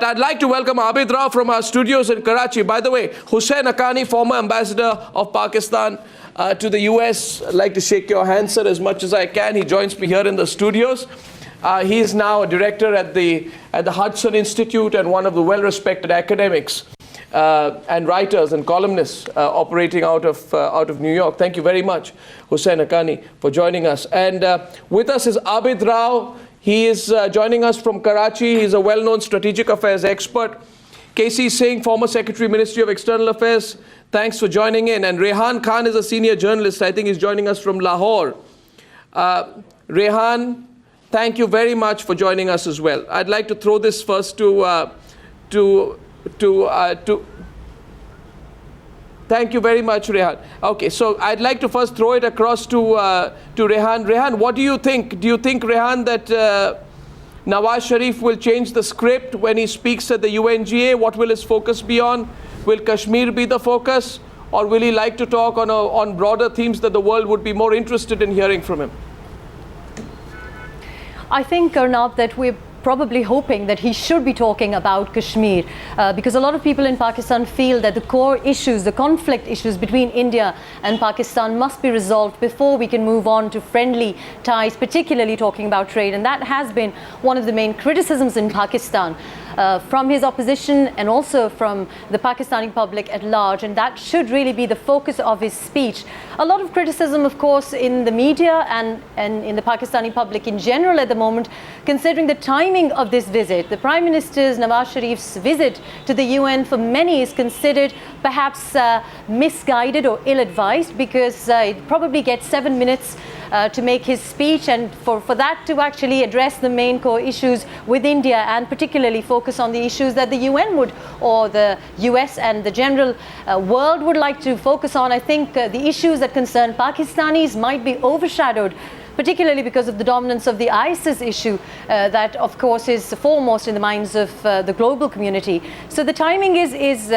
I'd like to welcome Abid Rao from our studios in Karachi. By the way, Hussain Haqqani, former ambassador of Pakistan to the US. I'd like to shake your hand, sir, as much as I can. He joins me here in the studios. He is now a director at the Hudson Institute and one of the well-respected academics and writers and columnists operating out of New York. Thank you very much, Hussain Haqqani, for joining us. And with us is Abid Rao. He is joining us from Karachi. He's a well-known strategic affairs expert. KC Singh, former Secretary, Ministry of External Affairs, thanks for joining in. And Rehan Khan is a senior journalist. I think he's joining us from Lahore. Rehan, thank you very much for joining us as well. I'd like to throw this first Thank you very much, Rehan. Okay, so I'd like to first throw it across to Rehan. Rehan, what do you think? Do you think, Rehan, that Nawaz Sharif will change the script when he speaks at the UNGA? What will his focus be on? Will Kashmir be the focus? Or will he like to talk on broader themes that the world would be more interested in hearing from him? I think, Arnab, that we're probably hoping that he should be talking about Kashmir because a lot of people in Pakistan feel that the core issues, the conflict issues between India and Pakistan must be resolved before we can move on to friendly ties, particularly talking about trade. And that has been one of the main criticisms in Pakistan from his opposition and also from the Pakistani public at large, and that should really be the focus of his speech. A lot of criticism, of course, in the media and in the Pakistani public in general at the moment, considering the timing of this visit. The Prime Minister's Nawaz Sharif's visit to the UN for many is considered perhaps misguided or ill-advised because it probably gets 7 minutes to make his speech, and for that to actually address the main core issues with India and particularly focus on the issues that the UN would, or the US and the general world would like to focus on. I think the issues that concern Pakistanis might be overshadowed, particularly because of the dominance of the ISIS issue that, of course, is foremost in the minds of the global community. So the timing is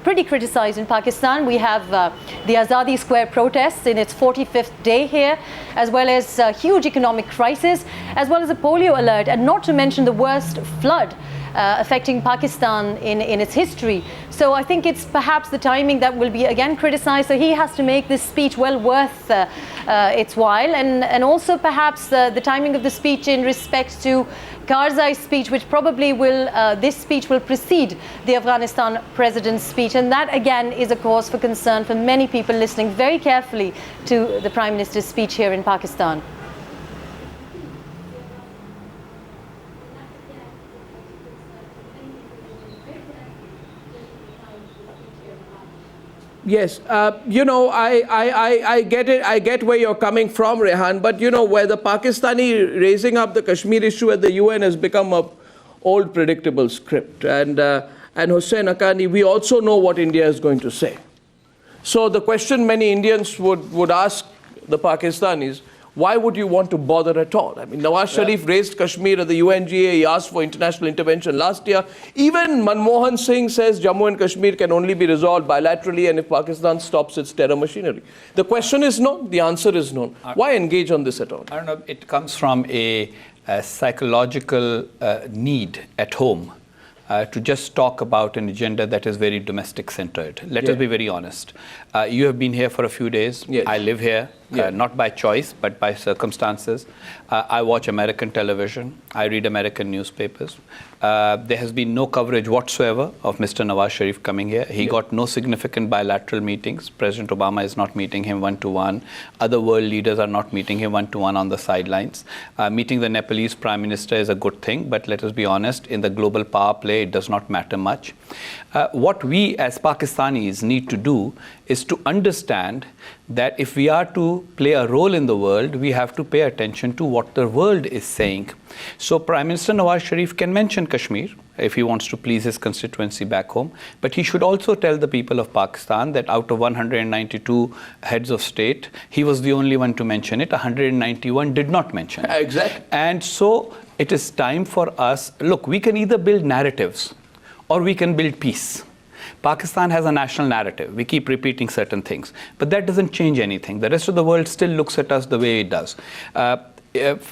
pretty criticized in Pakistan. We have the Azadi Square protests in its 45th day here, as well as a huge economic crisis, as well as a polio alert, and not to mention the worst flood affecting Pakistan in its history. So I think it's perhaps the timing that will be again criticized. So he has to make this speech well worth its while, and also perhaps the timing of the speech in respect to Karzai's speech, which probably will, this speech will precede the Afghanistan president's speech. And that again is a cause for concern for many people listening very carefully to the Prime Minister's speech here in Pakistan. Yes, you know, I get it. I get where you're coming from, Rehan. But you know, where the Pakistani raising up the Kashmir issue at the UN has become a old predictable script. And Hussain Haqqani, we also know what India is going to say. So the question many Indians would ask the Pakistanis, why would you want to bother at all? I mean, Nawaz Sharif raised Kashmir at the UNGA. He asked for international intervention last year. Even Manmohan Singh says Jammu and Kashmir can only be resolved bilaterally and if Pakistan stops its terror machinery. The question is no. The answer is no. Why engage on this at all? I don't know. It comes from a psychological need at home to just talk about an agenda that is very domestic-centered. Let us be very honest. You have been here for a few days. Yes. I live here, not by choice, but by circumstances. I watch American television. I read American newspapers. There has been no coverage whatsoever of Mr. Nawaz Sharif coming here. He got no significant bilateral meetings. President Obama is not meeting him one-to-one. Other world leaders are not meeting him one-to-one on the sidelines. Meeting the Nepalese Prime Minister is a good thing, but let us be honest, in the global power play, it does not matter much. What we as Pakistanis need to do is to understand that if we are to play a role in the world, we have to pay attention to what the world is saying. So Prime Minister Nawaz Sharif can mention Kashmir if he wants to please his constituency back home, but he should also tell the people of Pakistan that out of 192 heads of state, he was the only one to mention it. 191 did not mention it. Exactly. And so it is time for us, look, we can either build narratives or we can build peace. Pakistan has a national narrative. We keep repeating certain things, but that doesn't change anything. The rest of the world still looks at us the way it does.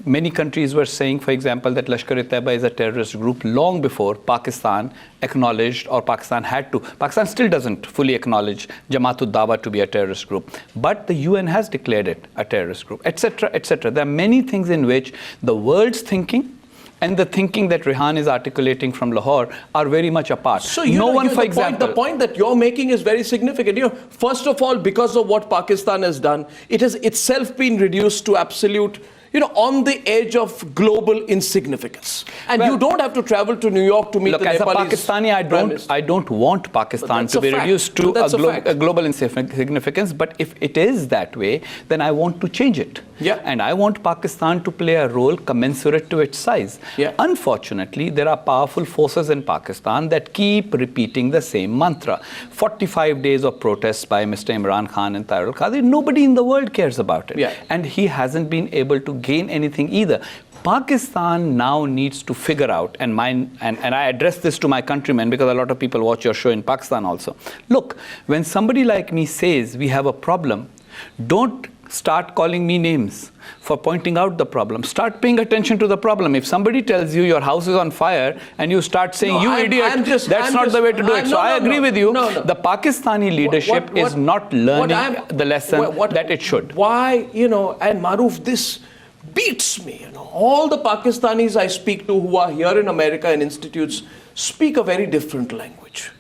Many countries were saying, for example, that Lashkar-e-Taiba is a terrorist group long before Pakistan acknowledged, or Pakistan had to. Pakistan still doesn't fully acknowledge Jamaat-ud-Dawa to be a terrorist group, but the UN has declared it a terrorist group, etc., etc. There are many things in which the world's thinking and the thinking that Rehan is articulating from Lahore are very much apart. So the point that you're making is very significant. First of all, because of what Pakistan has done, it has itself been reduced to absolute, on the edge of global insignificance. And you don't have to travel to New York to meet the Nepalese. As a Pakistani, I don't want Pakistan to be reduced to a global insignificance. But if it is that way, then I want to change it. Yeah. And I want Pakistan to play a role commensurate to its size. Yeah. Unfortunately, there are powerful forces in Pakistan that keep repeating the same mantra. 45 days of protests by Mr. Imran Khan and Tahir al-Qadri, nobody in the world cares about it. Yeah. And he hasn't been able to gain anything either. Pakistan now needs to figure out, and I address this to my countrymen because a lot of people watch your show in Pakistan also. Look, when somebody like me says we have a problem, don't start calling me names for pointing out the problem. Start paying attention to the problem. If somebody tells you your house is on fire and you start saying, idiot, that's not the way to do it. So I agree with you. The Pakistani leadership is not learning the lesson that it should. Why, and Maruf, this beats me. All the Pakistanis I speak to who are here in America in institutes speak a very different language.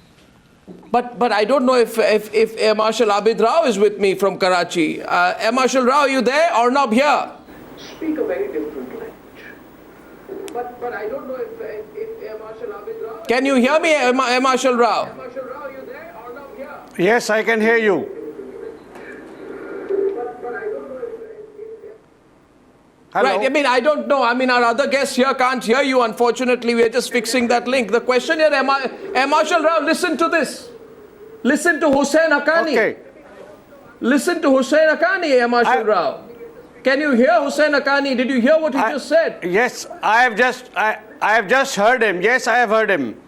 But I don't know if Air Marshal Abid Rao is with me from Karachi. Air Marshal Rao, are you there? Arnab here. Speak a very different language. But I don't know if Air Marshal Abid Rao... Can you hear me, Air Marshal Rao? Air Marshal Rao, are you there? Arnab here. Yes, I can hear you. But I don't know if... Hello? Right, I don't know. Our other guests here can't hear you, unfortunately. We're just fixing that link. The question here, Air Marshal Rao, listen to this. Listen to Hussain Haqqani. Okay. Listen to Hussain Haqqani, Air Marshal Rao. Can you hear Hussain Haqqani? Did you hear what he just said? Yes, I have just heard him. Yes, I have heard him.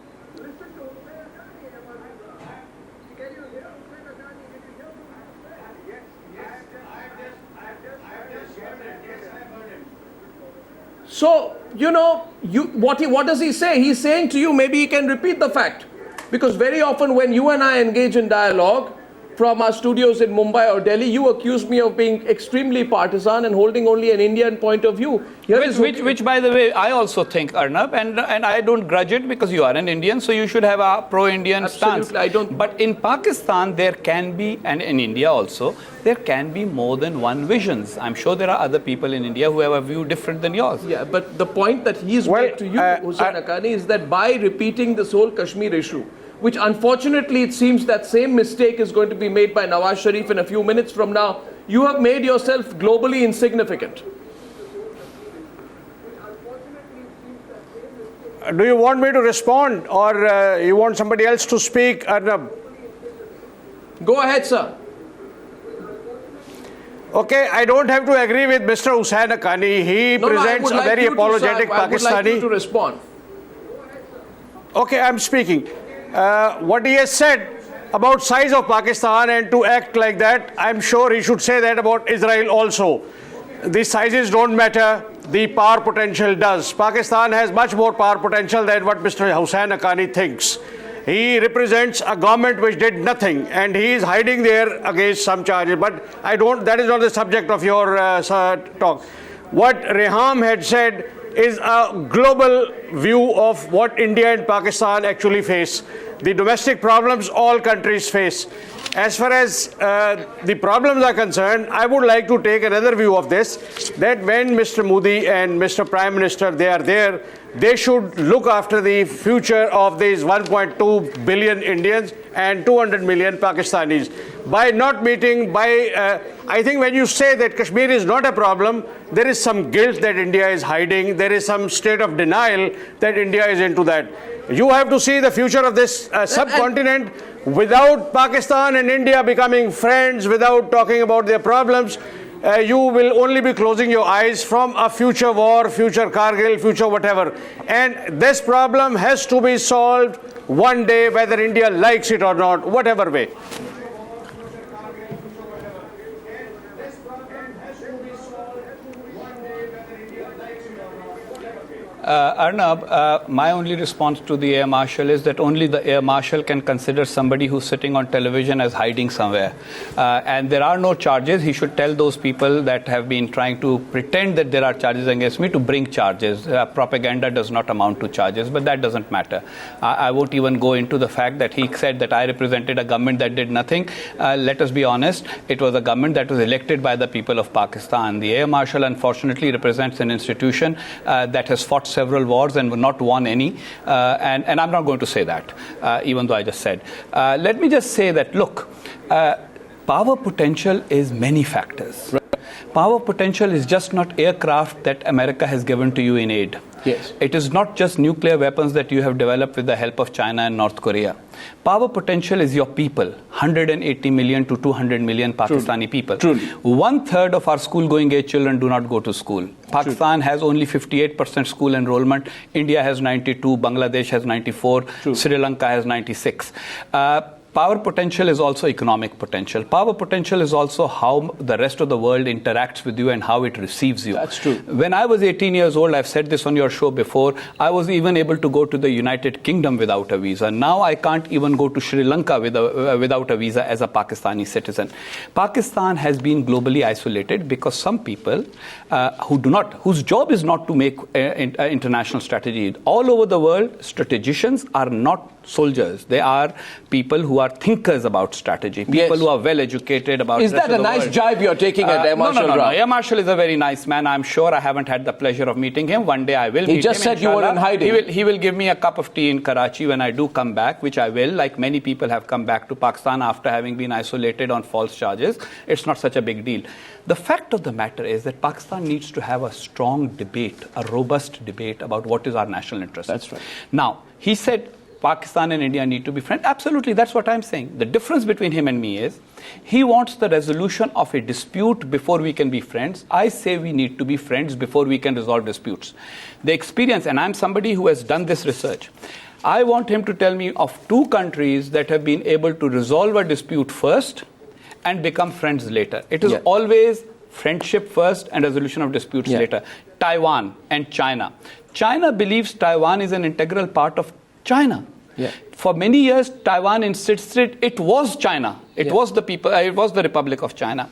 So, what does he say? He's saying to you, maybe he can repeat the fact. Because very often when you and I engage in dialogue from our studios in Mumbai or Delhi, you accuse me of being extremely partisan and holding only an Indian point of view. Which, by the way, I also think, Arnab, and I don't grudge it because you are an Indian, so you should have a pro-Indian stance. I don't. But in Pakistan, there can be, and in India also, there can be more than one visions. I'm sure there are other people in India who have a view different than yours. Yeah, but the point that he's made to you, Hussain Haqqani, is that by repeating this whole Kashmir issue, which unfortunately it seems that same mistake is going to be made by Nawaz Sharif in a few minutes from now, you have made yourself globally insignificant. Do you want me to respond or you want somebody else to speak, Arnab? Go ahead, sir. Okay, I don't have to agree with Mr. Hussain Haqqani. He presents a very apologetic Pakistani. I would like you to respond. Okay, I'm speaking. What he has said about size of Pakistan and to act like that, I'm sure he should say that about Israel also. The sizes don't matter, the power potential does. Pakistan has much more power potential than what Mr. Hussain Haqqani thinks. He represents a government which did nothing and he is hiding there against some charges. But that is not the subject of your talk. What Rehan had said is a global view of what India and Pakistan actually face. The domestic problems all countries face. As far as the problems are concerned, I would like to take another view of this, that when Mr. Modi and Mr. Prime Minister, they are there, they should look after the future of these 1.2 billion Indians and 200 million Pakistanis. By not meeting, I think when you say that Kashmir is not a problem, there is some guilt that India is hiding, there is some state of denial that India is into that. You have to see the future of this subcontinent without Pakistan and India becoming friends, without talking about their problems. You will only be closing your eyes from a future war, future Kargil, future whatever. And this problem has to be solved one day, whether India likes it or not, whatever way. Arnab, my only response to the Air Marshal is that only the Air Marshal can consider somebody who's sitting on television as hiding somewhere. And there are no charges. He should tell those people that have been trying to pretend that there are charges against me to bring charges. Propaganda does not amount to charges, but that doesn't matter. I won't even go into the fact that he said that I represented a government that did nothing. Let us be honest, it was a government that was elected by the people of Pakistan. The Air Marshal, unfortunately, represents an institution that has fought several wars and not won any. And I'm not going to say that, even though I just said. Let me just say that, look, power potential is many factors. Right. Power potential is just not aircraft that America has given to you in aid. Yes. It is not just nuclear weapons that you have developed with the help of China and North Korea. Power potential is your people, 180 million to 200 million Pakistani people. Truly. 1/3 of our school-going age children do not go to school. Pakistan has only 58% school enrollment. India has 92. Bangladesh has 94. Sri Lanka has 96. Power potential is also economic potential. Power potential is also how the rest of the world interacts with you and how it receives you. That's true. When I was 18 years old, I've said this on your show before, I was even able to go to the United Kingdom without a visa. Now I can't even go to Sri Lanka without a visa as a Pakistani citizen. Pakistan has been globally isolated because some people whose job is not to make international strategy. All over the world, strategicians are not soldiers. They are people who are thinkers about strategy, people who are well educated about. Is that a nice jibe you're taking at Air Marshal? No. Air Marshal is a very nice man. I'm sure I haven't had the pleasure of meeting him. One day I will meet him. He just said you were in hiding. He will give me a cup of tea in Karachi when I do come back, which I will. Like many people have come back to Pakistan after having been isolated on false charges. It's not such a big deal. The fact of the matter is that Pakistan needs to have a strong debate, a robust debate about what is our national interest. That's right. Now, he said Pakistan and India need to be friends. Absolutely, that's what I'm saying. The difference between him and me is he wants the resolution of a dispute before we can be friends. I say we need to be friends before we can resolve disputes. The experience, and I'm somebody who has done this research, I want him to tell me of 2 countries that have been able to resolve a dispute first and become friends later. It is always friendship first and resolution of disputes later. Taiwan and China. China believes Taiwan is an integral part of China. For many years, Taiwan insisted it was China. It was the people. It was the Republic of China.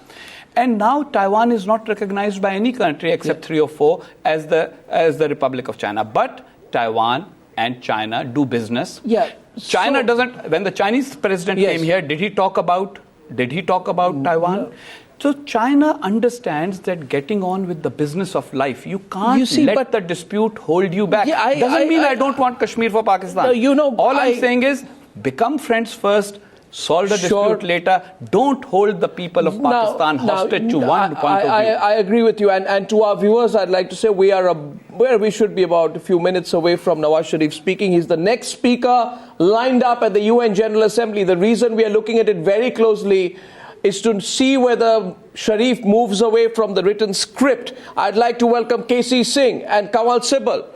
And now Taiwan is not recognized by any country except 3 or 4 as the Republic of China. But Taiwan and China do business. China doesn't. When the Chinese president came here, did he talk about Taiwan? No. So China understands that getting on with the business of life, you can't let the dispute hold you back. Doesn't mean I don't want Kashmir for Pakistan. No, all I'm saying is become friends first, solve the dispute later. Don't hold the people of Pakistan hostage to one point of view. I agree with you. And to our viewers, I'd like to say we should be about a few minutes away from Nawaz Sharif speaking. He's the next speaker lined up at the UN General Assembly. The reason we are looking at it very closely is to see whether Sharif moves away from the written script. I'd like to welcome K.C. Singh and Kanwal Sibal.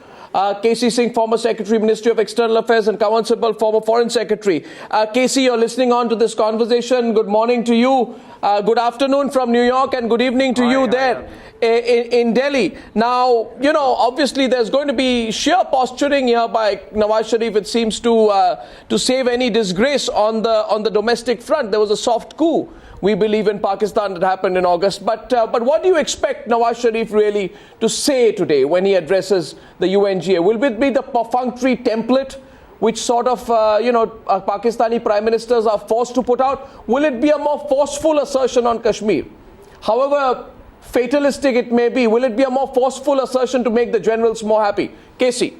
K.C. Singh, former Secretary, Ministry of External Affairs, and Kanwal Sibal, former Foreign Secretary. K.C., you're listening on to this conversation. Good morning to you. Good afternoon from New York, and good evening to you there in Delhi. Now, obviously there's going to be sheer posturing here by Nawaz Sharif, it seems, to save any disgrace on the domestic front. There was a soft coup, we believe, in Pakistan that happened in August. But what do you expect Nawaz Sharif really to say today when he addresses the UNGA? Will it be the perfunctory template which sort of, Pakistani prime ministers are forced to put out? Will it be a more forceful assertion on Kashmir? However fatalistic it may be, will it be a more forceful assertion to make the generals more happy? Casey.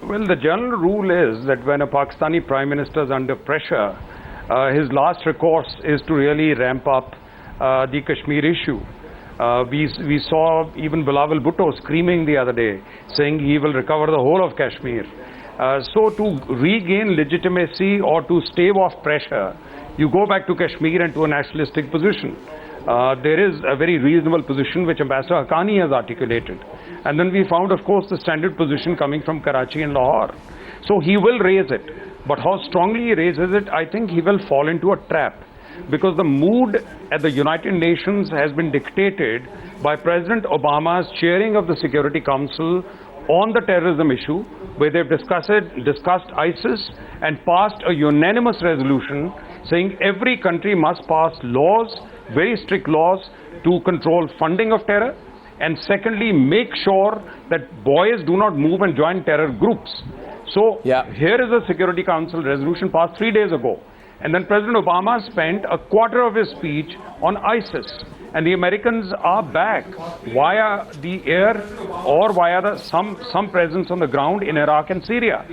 Well, the general rule is that when a Pakistani prime minister is under pressure, his last recourse is to really ramp up the Kashmir issue. We saw even Bilawal Bhutto screaming the other day, saying he will recover the whole of Kashmir. So to regain legitimacy or to stave off pressure, you go back to Kashmir and to a nationalistic position. There is a very reasonable position which Ambassador Haqqani has articulated. And then we found, of course, the standard position coming from Karachi and Lahore. So he will raise it. But how strongly he raises it, I think he will fall into a trap. because the mood at the United Nations has been dictated by President Obama's chairing of the Security Council on the terrorism issue, where they've discussed ISIS and passed a unanimous resolution saying every country must pass laws, very strict laws, to control funding of terror, and secondly, make sure that boys do not move and join terror groups. So here is a Security Council resolution passed 3 days ago. And then President Obama spent a quarter of his speech on ISIS. And the Americans are back via the air or via some presence on the ground in Iraq and Syria.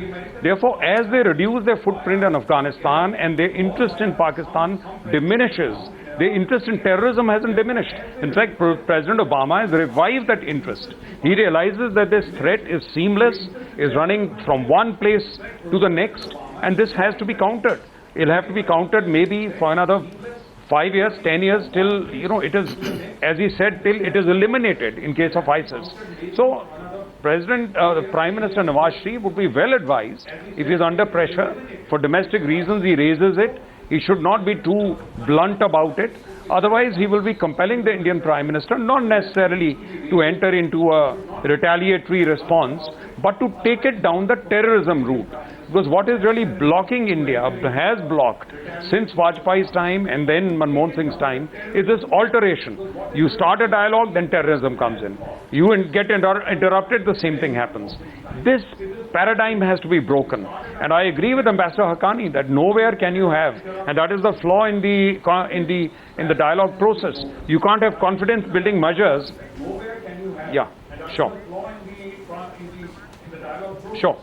Therefore, as they reduce their footprint in Afghanistan and their interest in Pakistan diminishes, their interest in terrorism hasn't diminished. In fact, President Obama has revived that interest. He realizes that this threat is seamless, is running from one place to the next, and this has to be countered. It'll have to be countered maybe for another 5 years, 10 years, till, it is, as he said, till it is eliminated in case of ISIS. So, the Prime Minister Nawaz Sharif would be well advised, if he is under pressure for domestic reasons, he raises it. He should not be too blunt about it. Otherwise, he will be compelling the Indian Prime Minister, not necessarily to enter into a retaliatory response, but to take it down the terrorism route. Because what is really blocking India, has blocked since Vajpayee's time and then Manmohan Singh's time, is this alteration. You start a dialogue, then terrorism comes in. You get interrupted, the same thing happens. This paradigm has to be broken. And I agree with Ambassador Haqqani that nowhere can you have, and that is the flaw in the dialogue process. You can't have confidence building measures. Yeah, sure. Sure.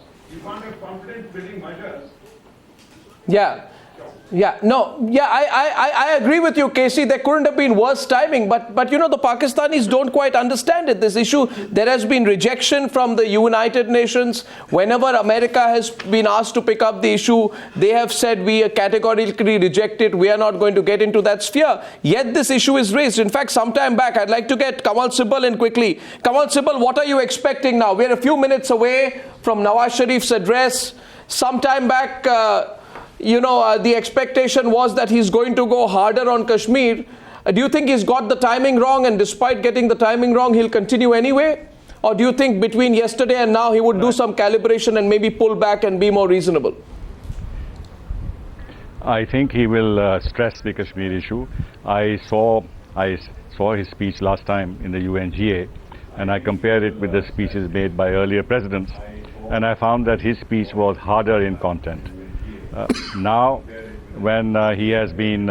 I agree with you, Casey. There couldn't have been worse timing, but the Pakistanis don't quite understand it. This issue, there has been rejection from the United Nations. Whenever America has been asked to pick up the issue, they have said we categorically reject it. We are not going to get into that sphere. Yet this issue is raised. In fact, sometime back, I'd like to get Kamal Sibal in quickly. Kamal Sibal, what are you expecting now? We're a few minutes away from Nawaz Sharif's address. Sometime back, the expectation was that he's going to go harder on Kashmir. Do you think he's got the timing wrong, and despite getting the timing wrong, he'll continue anyway? Or do you think between yesterday and now he would do some calibration and maybe pull back and be more reasonable? I think he will stress the Kashmir issue. I saw his speech last time in the UNGA, and I compared it with the speeches made by earlier presidents, and I found that his speech was harder in content. Now, when he has been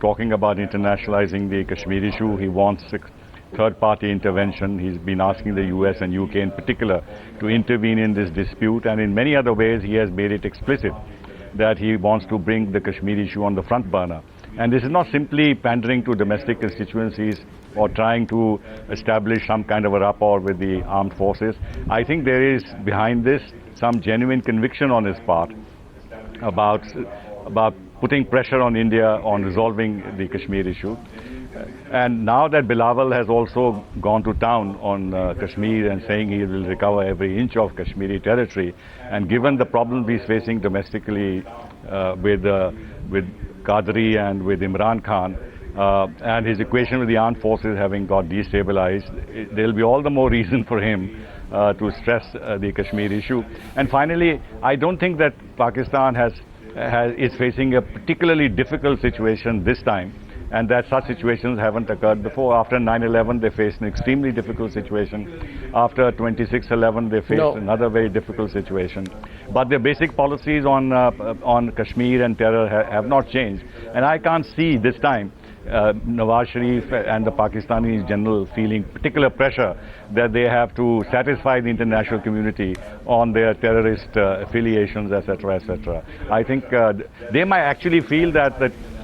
talking about internationalizing the Kashmir issue, he wants third-party intervention. He's been asking the US and UK in particular to intervene in this dispute, and in many other ways he has made it explicit that he wants to bring the Kashmir issue on the front burner. And this is not simply pandering to domestic constituencies or trying to establish some kind of a rapport with the armed forces. I think there is behind this some genuine conviction on his part about putting pressure on India on resolving the Kashmir issue. And now that Bilawal has also gone to town on Kashmir and saying he will recover every inch of Kashmiri territory, and given the problems he's facing domestically with Qadri and with Imran Khan, and his equation with the armed forces having got destabilized, there will be all the more reason for him to stress the Kashmir issue. And finally, I don't think that Pakistan is facing a particularly difficult situation this time, and that such situations haven't occurred before. After 9/11, they faced an extremely difficult situation. After 26/11, they faced another very difficult situation. But their basic policies on Kashmir and terror have not changed. And I can't see this time Nawaz Sharif and the Pakistanis in general feeling particular pressure that they have to satisfy the international community on their terrorist affiliations, etc., etc. I think they might actually feel that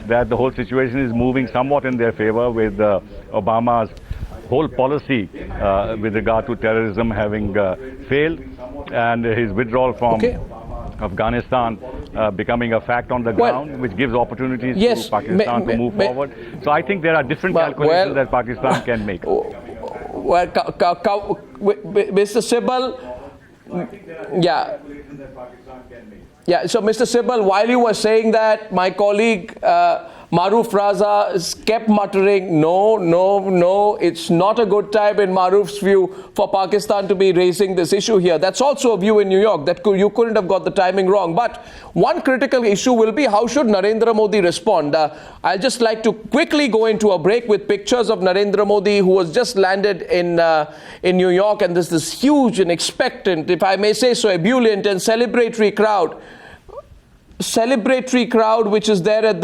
the whole situation is moving somewhat in their favor, with Obama's whole policy with regard to terrorism having failed, and his withdrawal from Afghanistan becoming a fact on the ground, which gives opportunities to Pakistan to move forward. So I think there are different calculations that Pakistan can make. Well, Mr. Sibal, so Mr. Sibal, while you were saying that, my colleague Maruf Raza kept muttering, no, no, no, it's not a good time in Maruf's view for Pakistan to be raising this issue here. That's also a view in New York, that you couldn't have got the timing wrong. But one critical issue will be, how should Narendra Modi respond? I'll just like to quickly go into a break with pictures of Narendra Modi, who was just landed in New York, and there's this huge and expectant, if I may say so, ebullient and celebratory crowd which is there at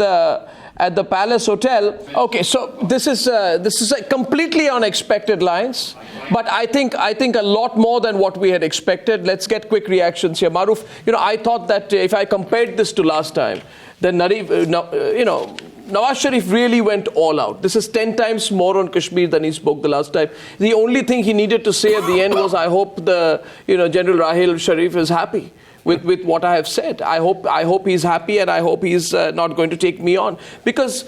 the Palace Hotel. Okay, so this is a completely unexpected lines, but I think a lot more than what we had expected. Let's get quick reactions here. Maruf, I thought that if I compared this to last time, then Nawaz Sharif really went all out. This is 10 times more on Kashmir than he spoke the last time. The only thing he needed to say at the end was, I hope General Rahil Sharif is happy with what I have said. I hope he's happy, and I hope he's not going to take me on. Because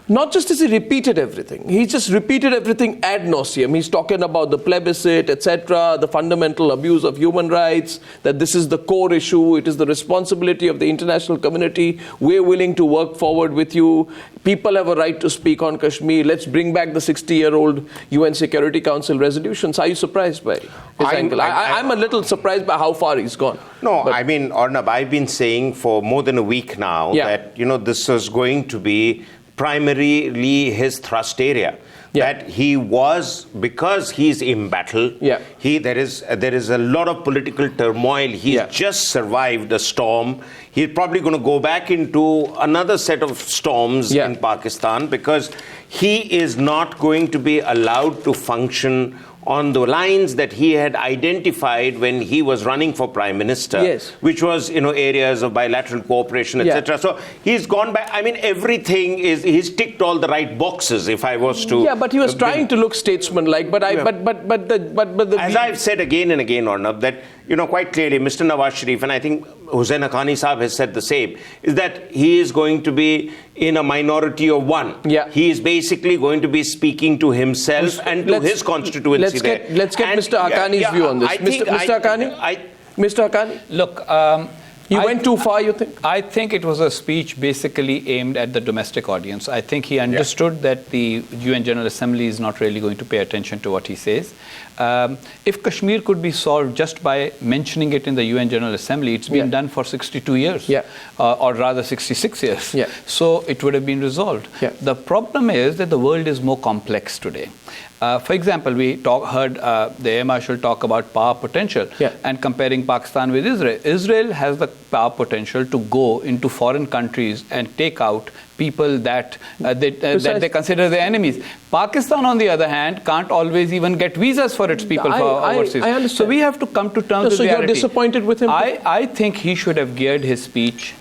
not just has he repeated everything, he just repeated everything ad nauseum. He's talking about the plebiscite, etc., the fundamental abuse of human rights, that this is the core issue, it is the responsibility of the international community, we're willing to work forward with you, people have a right to speak on Kashmir, let's bring back the 60-year-old UN Security Council resolutions. Are you surprised by his angle? I'm a little surprised by how far he's gone. No, I mean, Arnab, I've been saying for more than a week now that, this is going to be primarily his thrust area. That he was, because he's in battle, there is a lot of political turmoil. He's just survived a storm. He's probably going to go back into another set of storms in Pakistan, because he is not going to be allowed to function on the lines that he had identified when he was running for Prime Minister, which was, areas of bilateral cooperation, etc. So he's gone back. I mean, everything he's ticked all the right boxes, if I was to... Yeah, but he was trying to look statesman-like, As I've said again and again, Arnab, that, quite clearly, Mr. Nawaz Sharif, and I think Hussain Haqqani Saab has said the same, is that he is going to be in a minority of one. He is basically going to be speaking to himself and to his constituency. Let's get Mr. Haqqani's view on this. Mr. Haqqani? Look, he went too far, you think? I think it was a speech basically aimed at the domestic audience. I think he understood that the UN General Assembly is not really going to pay attention to what he says. If Kashmir could be solved just by mentioning it in the UN General Assembly, it's been done for 62 years, or rather 66 years. So it would have been resolved. The problem is that the world is more complex today. For example, we heard the Air Marshal talk about power potential and comparing Pakistan with Israel. Israel has the power potential to go into foreign countries and take out people that they consider their enemies. Pakistan, on the other hand, can't always even get visas for its people for overseas. I understand. So we have to come to terms with reality. So you're disappointed with him? I think he should have geared his speech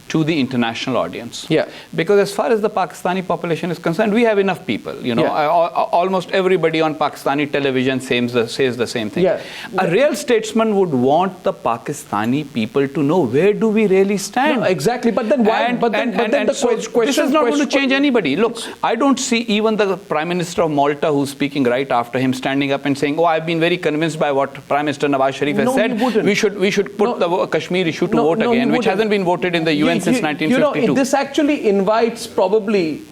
to the international audience. Because as far as the Pakistani population is concerned, we have enough people. Almost everybody on Pakistani television says the same thing. A real statesman would want the Pakistani people to know, where do we really stand? No, exactly. But then why? This is not going to change anybody. Look, I don't see even the Prime Minister of Malta, who's speaking right after him, standing up and saying, I've been very convinced by what Prime Minister Nawaz Sharif has said. We should put the Kashmir issue to vote again, which hasn't been voted in the UN since 1952. This actually invites probably,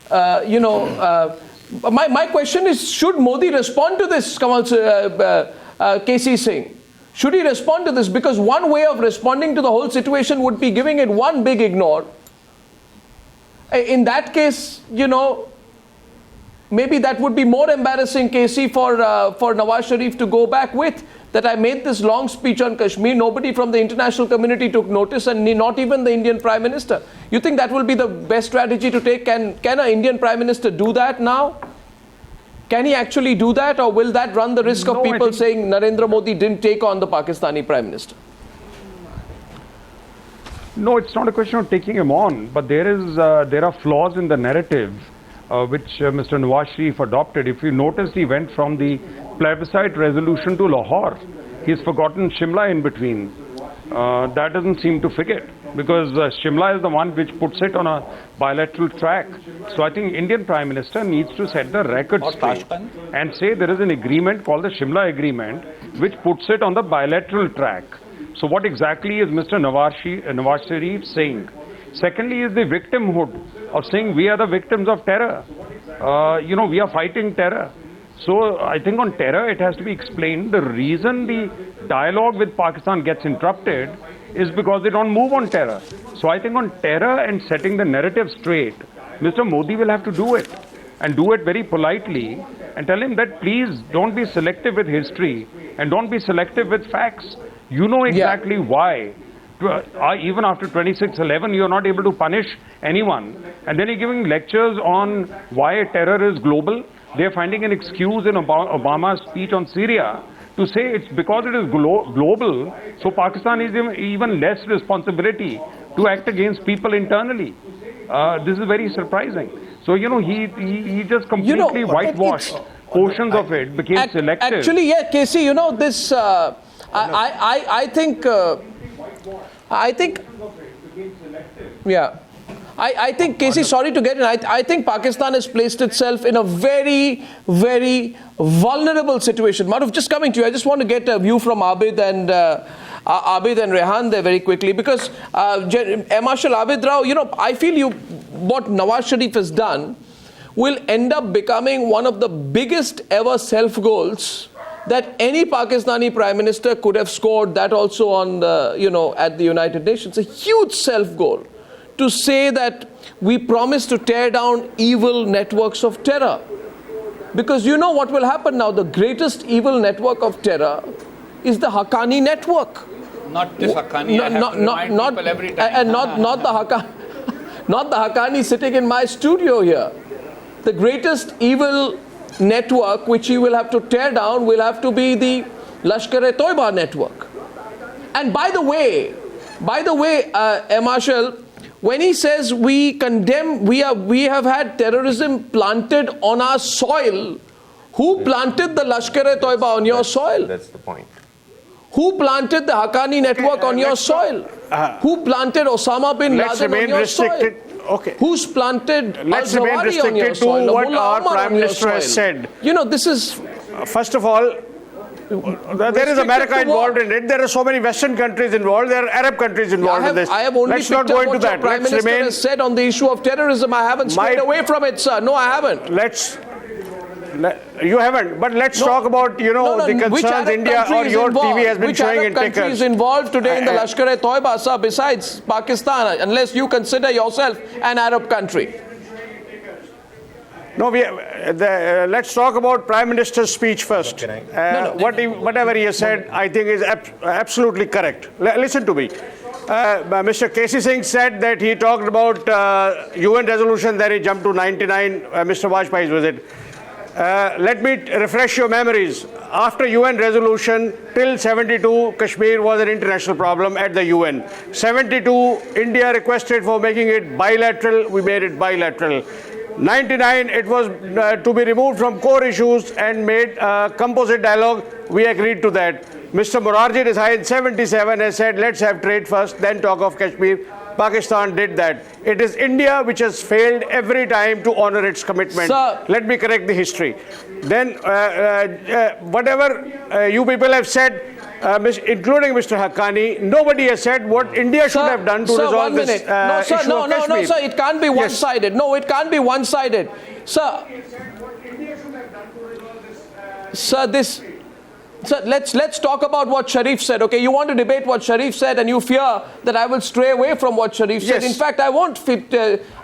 my question is, should Modi respond to this, KC Singh? Should he respond to this? Because one way of responding to the whole situation would be giving it one big ignore. In that case, maybe that would be more embarrassing, KC, for Nawaz Sharif to go back with, that I made this long speech on Kashmir, nobody from the international community took notice, and not even the Indian Prime Minister. You think that will be the best strategy to take? Can an Indian Prime Minister do that now? Can he actually do that, or will that run the risk of people saying Narendra Modi didn't take on the Pakistani Prime Minister? No, it's not a question of taking him on, but there are flaws in the narrative which Mr. Nawaz Sharif adopted. If you noticed, he went from the plebiscite resolution to Lahore. He's forgotten Shimla in between. That doesn't seem to fit, because Shimla is the one which puts it on a bilateral track. So I think Indian Prime Minister needs to set the record straight and say there is an agreement called the Shimla Agreement which puts it on the bilateral track. So what exactly is Mr. Nawaz Sharif saying? Secondly is the victimhood of saying we are the victims of terror. We are fighting terror. So I think on terror it has to be explained. The reason the dialogue with Pakistan gets interrupted is because they don't move on terror. So I think on terror and setting the narrative straight, Mr. Modi will have to do it, and do it very politely, and tell him that please don't be selective with history and don't be selective with facts. You know exactly why. Even after 26/11, you're not able to punish anyone. And then you're giving lectures on why terror is global. They're finding an excuse in Obama's speech on Syria to say it's because it is global, so Pakistan is even less responsibility to act against people internally. This is very surprising. So, he just completely whitewashed portions of it, became selective. Actually, yeah, Casey, this, I think, I think, Casey, sorry to get in, I think Pakistan has placed itself in a very, very vulnerable situation. Maruf, just coming to you, I just want to get a view from Abid and Rehan there very quickly, because Marshal Abid Rao, I feel what Nawaz Sharif has done will end up becoming one of the biggest ever self-goals that any Pakistani Prime Minister could have scored, that also on at the United Nations. A huge self-goal to say that we promise to tear down evil networks of terror. Because you know what will happen now? The greatest evil network of terror is the Haqqani network. Not this Haqqani. Not every time. And not the Haqqani, not the Haqqani sitting in my studio here. The greatest evil network which you will have to tear down will have to be the Lashkar-e-Toiba network. And by the way, Marshal, when he says we condemn, we have had terrorism planted on our soil, who planted the Lashkar-e-Toiba on your soil? That's the point. Who planted the Haqqani network on your soil? Who planted Osama bin Laden on your soil? Okay. Who's planted Let's remain restricted to what our Prime Minister has said. This is... First of all, there is America involved in it. There are so many Western countries involved. There are Arab countries involved in this. I have only Let's not go into that. Prime Minister has said on the issue of terrorism. I haven't strayed away from it, sir. No, I haven't. You haven't. But let's talk about, the concerns India or your TV has been showing in Which Arab country is involved today in the Lashkar-e-Toiba, sir, besides Pakistan, unless you consider yourself an Arab country? No, let's talk about Prime Minister's speech first. Whatever he has said, I think is absolutely correct. Listen to me. Mr. Casey Singh said that he talked about UN resolution, then he jumped to 99, Mr. Vajpayee's visit. Let me refresh your memories. After UN resolution, till 72, Kashmir was an international problem at the UN. 72, India requested for making it bilateral. We made it bilateral. 99, it was to be removed from core issues and made composite dialogue. We agreed to that. Mr. Morarji Desai in 77 has said, let's have trade first, then talk of Kashmir. Pakistan did that. It is India which has failed every time to honor its commitment. Sir. Let me correct the history. Then, whatever you people have said, including Mr. Haqqani, nobody has said what India should have done to resolve this issue of Kashmir. No, sir, it can't be one-sided. No, it can't be one-sided. Sir, let's talk about what Sharif said. Okay, you want to debate what Sharif said, and you fear that I will stray away from what Sharif said. In fact, I won't fit.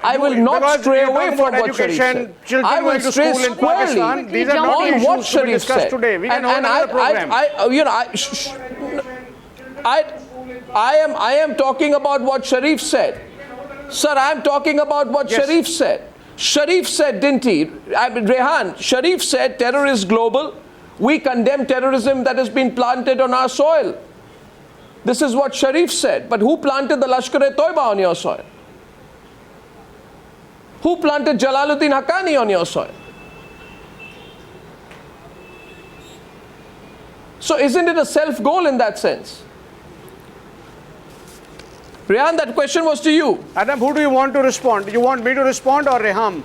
I will not stray away from what Sharif said. I will stray squarely on what Sharif said. Today. We can hold another program. I am talking about what Sharif said. Sir, I am talking about what Sharif said. Sharif said, didn't he? Rehan, Sharif said terror is global. We condemn terrorism that has been planted on our soil. This is what Sharif said. But who planted the Lashkar-e-Toiba on your soil? Who planted Jalaluddin Haqqani on your soil? So isn't it a self-goal in that sense? Rehan, that question was to you. Adam, who do you want to respond? You want me to respond or Rehan?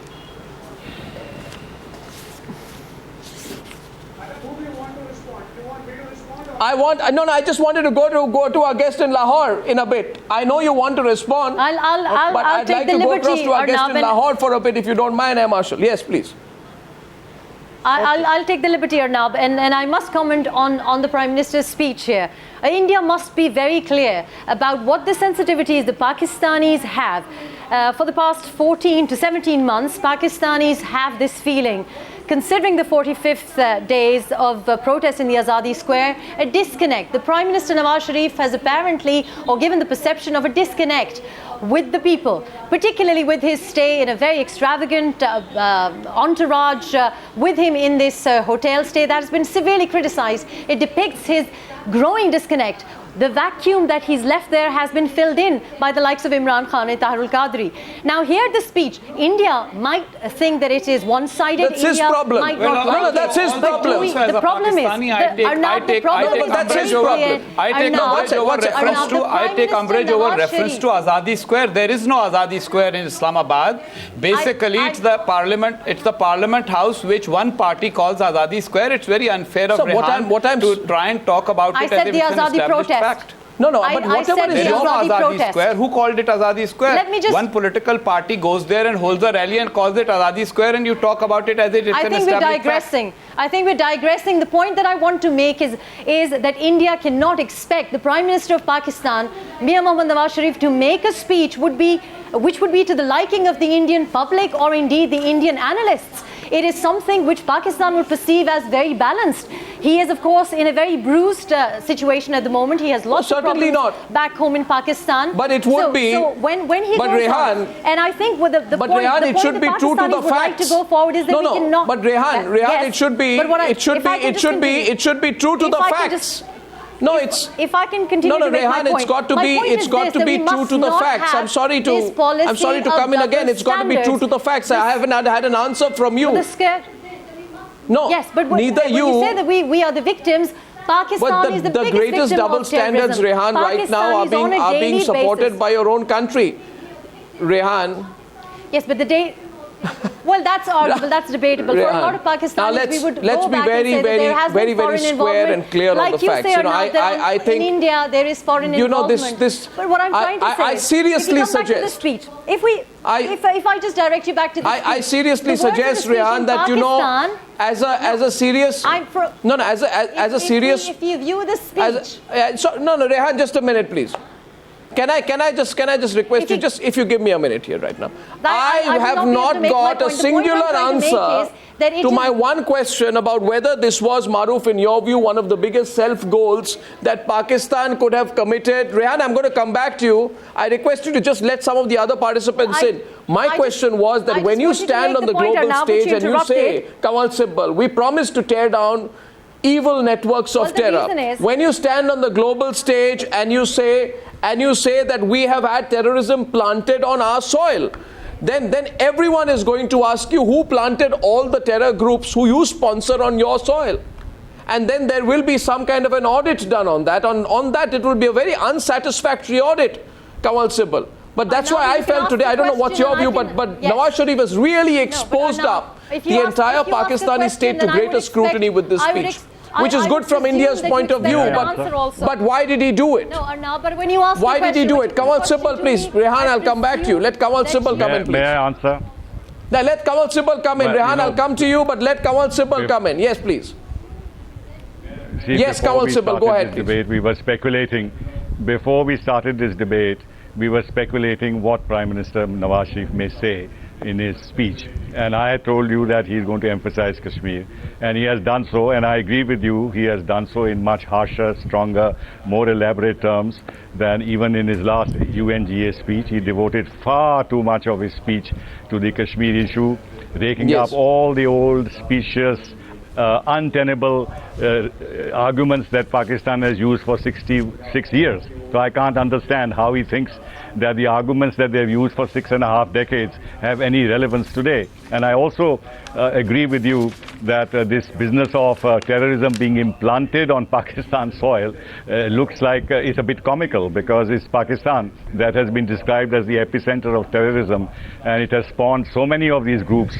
I just wanted to go to our guest in Lahore in a bit. I know you want to respond, but I'll I'd take like the to go liberty, across to our guest in Arnab, Lahore for a bit, if you don't mind, Air Marshal. Yes, please. I'll take the liberty, Arnab, and I must comment on the Prime Minister's speech here. India must be very clear about what the sensitivities the Pakistanis have. For the past 14 to 17 months, Pakistanis have this feeling, considering the 45th days of protest in the Azadi Square, a disconnect. The Prime Minister Nawaz Sharif has apparently, or given the perception of a disconnect with the people, particularly with his stay in a very extravagant entourage with him in this hotel stay that has been severely criticized. It depicts his growing disconnect. The vacuum that he's left there has been filled in by the likes of Imran Khan and Tahir al-Qadri. Now, hear the speech. India might think that it is one-sided. That's his problem. No, that's his problem. The problem is, I take umbrage over reference to Azadi Square. There is no Azadi Square in Islamabad. Basically, it's the Parliament House which one party calls Azadi Square. It's very unfair of Rehan to try and talk about it as if it's an established fact. No, but whatever is your Azadi Azadi protest. Square, who called it Azadi Square? Let me just, one political party goes there and holds a rally and calls it Azadi Square, and you talk about it as if it's an established fact. I think we're digressing. The point that I want to make is that India cannot expect the Prime Minister of Pakistan, Mir Mohammad Nawaz Sharif, to make a speech which would be to the liking of the Indian public or indeed the Indian analysts. It is something which Pakistan would perceive as very balanced. He is, of course, in a very bruised situation at the moment. He has lots of problems back home in Pakistan. But it would be. So when he goes Rehan, on, and I think with the point, Rehan, it should be true to the facts. Like to go forward is that we cannot. But Rehan, yes, it should be. It should be true to the facts. No, it's. If I can continue to make Rehan, my point. It's got to be true to the facts. I'm sorry to come in again. It's got to be true to the facts. I haven't had an answer from you. No, yes, but neither when you say that we are the victims, Pakistan is the biggest greatest victim double of standards, Rehan, right now are being supported by your own country. Rehan. Yes, but the day. Well, that's arguable. That's debatable. For a lot of Pakistanis, we would let's go be back and say that there has been foreign square and clear on the facts. I think in India there is foreign involvement. But what I'm trying to say, I seriously suggest. If I just direct you back to the speech, I seriously suggest, Rehan, that as a serious. If you view the speech. Rehan, just a minute, please. Can I just request you, just if you give me a minute here right now. I have not got a singular answer to my one question about whether this was, Maruf, in your view, one of the biggest self-goals that Pakistan could have committed. Rehan, I'm going to come back to you. I request you to just let some of the other participants in. My question was that when you stand on the global stage and you say, Kamal Sibbal, we promise to tear down evil networks of terror. When you stand on the global stage and you say that we have had terrorism planted on our soil, then everyone is going to ask you who planted all the terror groups who you sponsor on your soil. And then there will be some kind of an audit done on that. On that, it will be a very unsatisfactory audit, Kamal Sibbal. But that's why I felt today, I don't know what's your view, but Nawaz Sharif has really exposed up the entire Pakistani state to greater scrutiny with this speech. Which is good from India's point of view, but why did he do it? But when you ask why did he do it? Kamal Sibbal, please. Rehan, I'll come back to you. Let Kamal Sibbal come in, please. May I answer? Now, let Kamal Sibbal come in. Rehan, I'll come to you, but let Kamal Sibbal come in. Yes, please. Yes, Kamal Sibbal, go ahead, please. We were speculating, before we started this debate, we were speculating what Prime Minister Nawaz Sharif may say in his speech, and I had told you that he is going to emphasize Kashmir, and he has done so, and I agree with you, he has done so in much harsher, stronger, more elaborate terms than even in his last UNGA speech. He devoted far too much of his speech to the Kashmir issue, raking up all the old specious, untenable arguments that Pakistan has used for 66 years. So I can't understand how he thinks that the arguments that they've used for 6.5 decades have any relevance today. And I also agree with you that this business of terrorism being implanted on Pakistan soil looks like it's a bit comical, because it's Pakistan that has been described as the epicenter of terrorism, and it has spawned so many of these groups.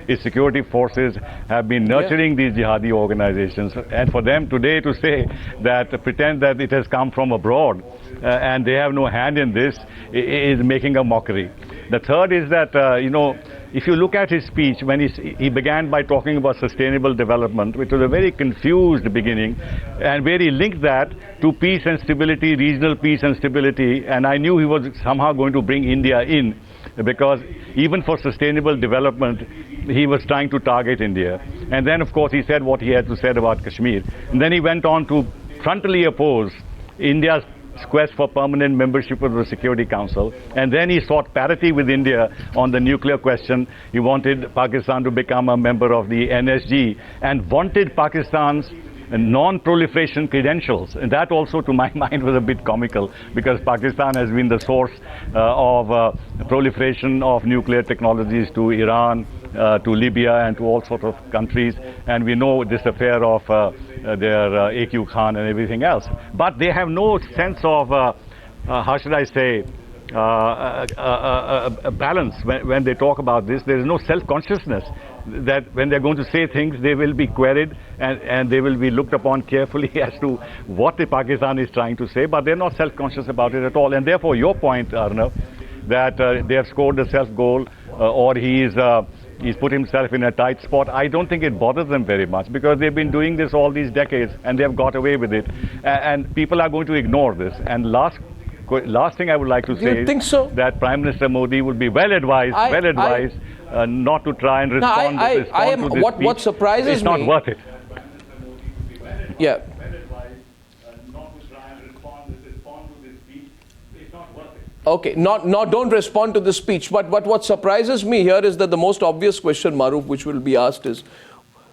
Its security forces have been nurturing these jihadi organizations, and for them today to say that, pretend that it has come from abroad and they have no hand in this, is making a mockery. The third is that, if you look at his speech, when he began by talking about sustainable development, which was a very confused beginning, and where he linked that to peace and stability, regional peace and stability, and I knew he was somehow going to bring India in, because even for sustainable development, he was trying to target India. And then, of course, he said what he had to say about Kashmir. And then he went on to frontally oppose India's quest for permanent membership of the Security Council, and then he sought parity with India on the nuclear question. He wanted Pakistan to become a member of the NSG and wanted Pakistan's non-proliferation credentials, and that also to my mind was a bit comical, because Pakistan has been the source of proliferation of nuclear technologies to Iran, to Libya, and to all sorts of countries, and we know this affair of their AQ Khan and everything else. But they have no sense of, how should I say, a balance when they talk about this. There is no self-consciousness that when they're going to say things, they will be queried and they will be looked upon carefully as to what the Pakistan is trying to say, but they're not self-conscious about it at all. And therefore, your point, Arnav, that they have scored a self-goal or he's put himself in a tight spot, I don't think it bothers them very much, because they've been doing this all these decades and they've got away with it. And people are going to ignore this. And last thing I would like to say is that Prime Minister Modi would be well advised not to try and respond to this what surprises me. It's not worth it. Yeah. Okay, don't respond to the speech. But what surprises me here is that the most obvious question, Maruf, which will be asked is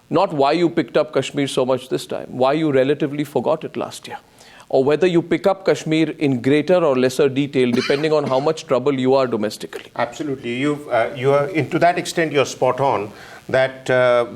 not why you picked up Kashmir so much this time, why you relatively forgot it last year, or whether you pick up Kashmir in greater or lesser detail, depending on how much trouble you are domestically. Absolutely. You are, to that extent, you're spot on. That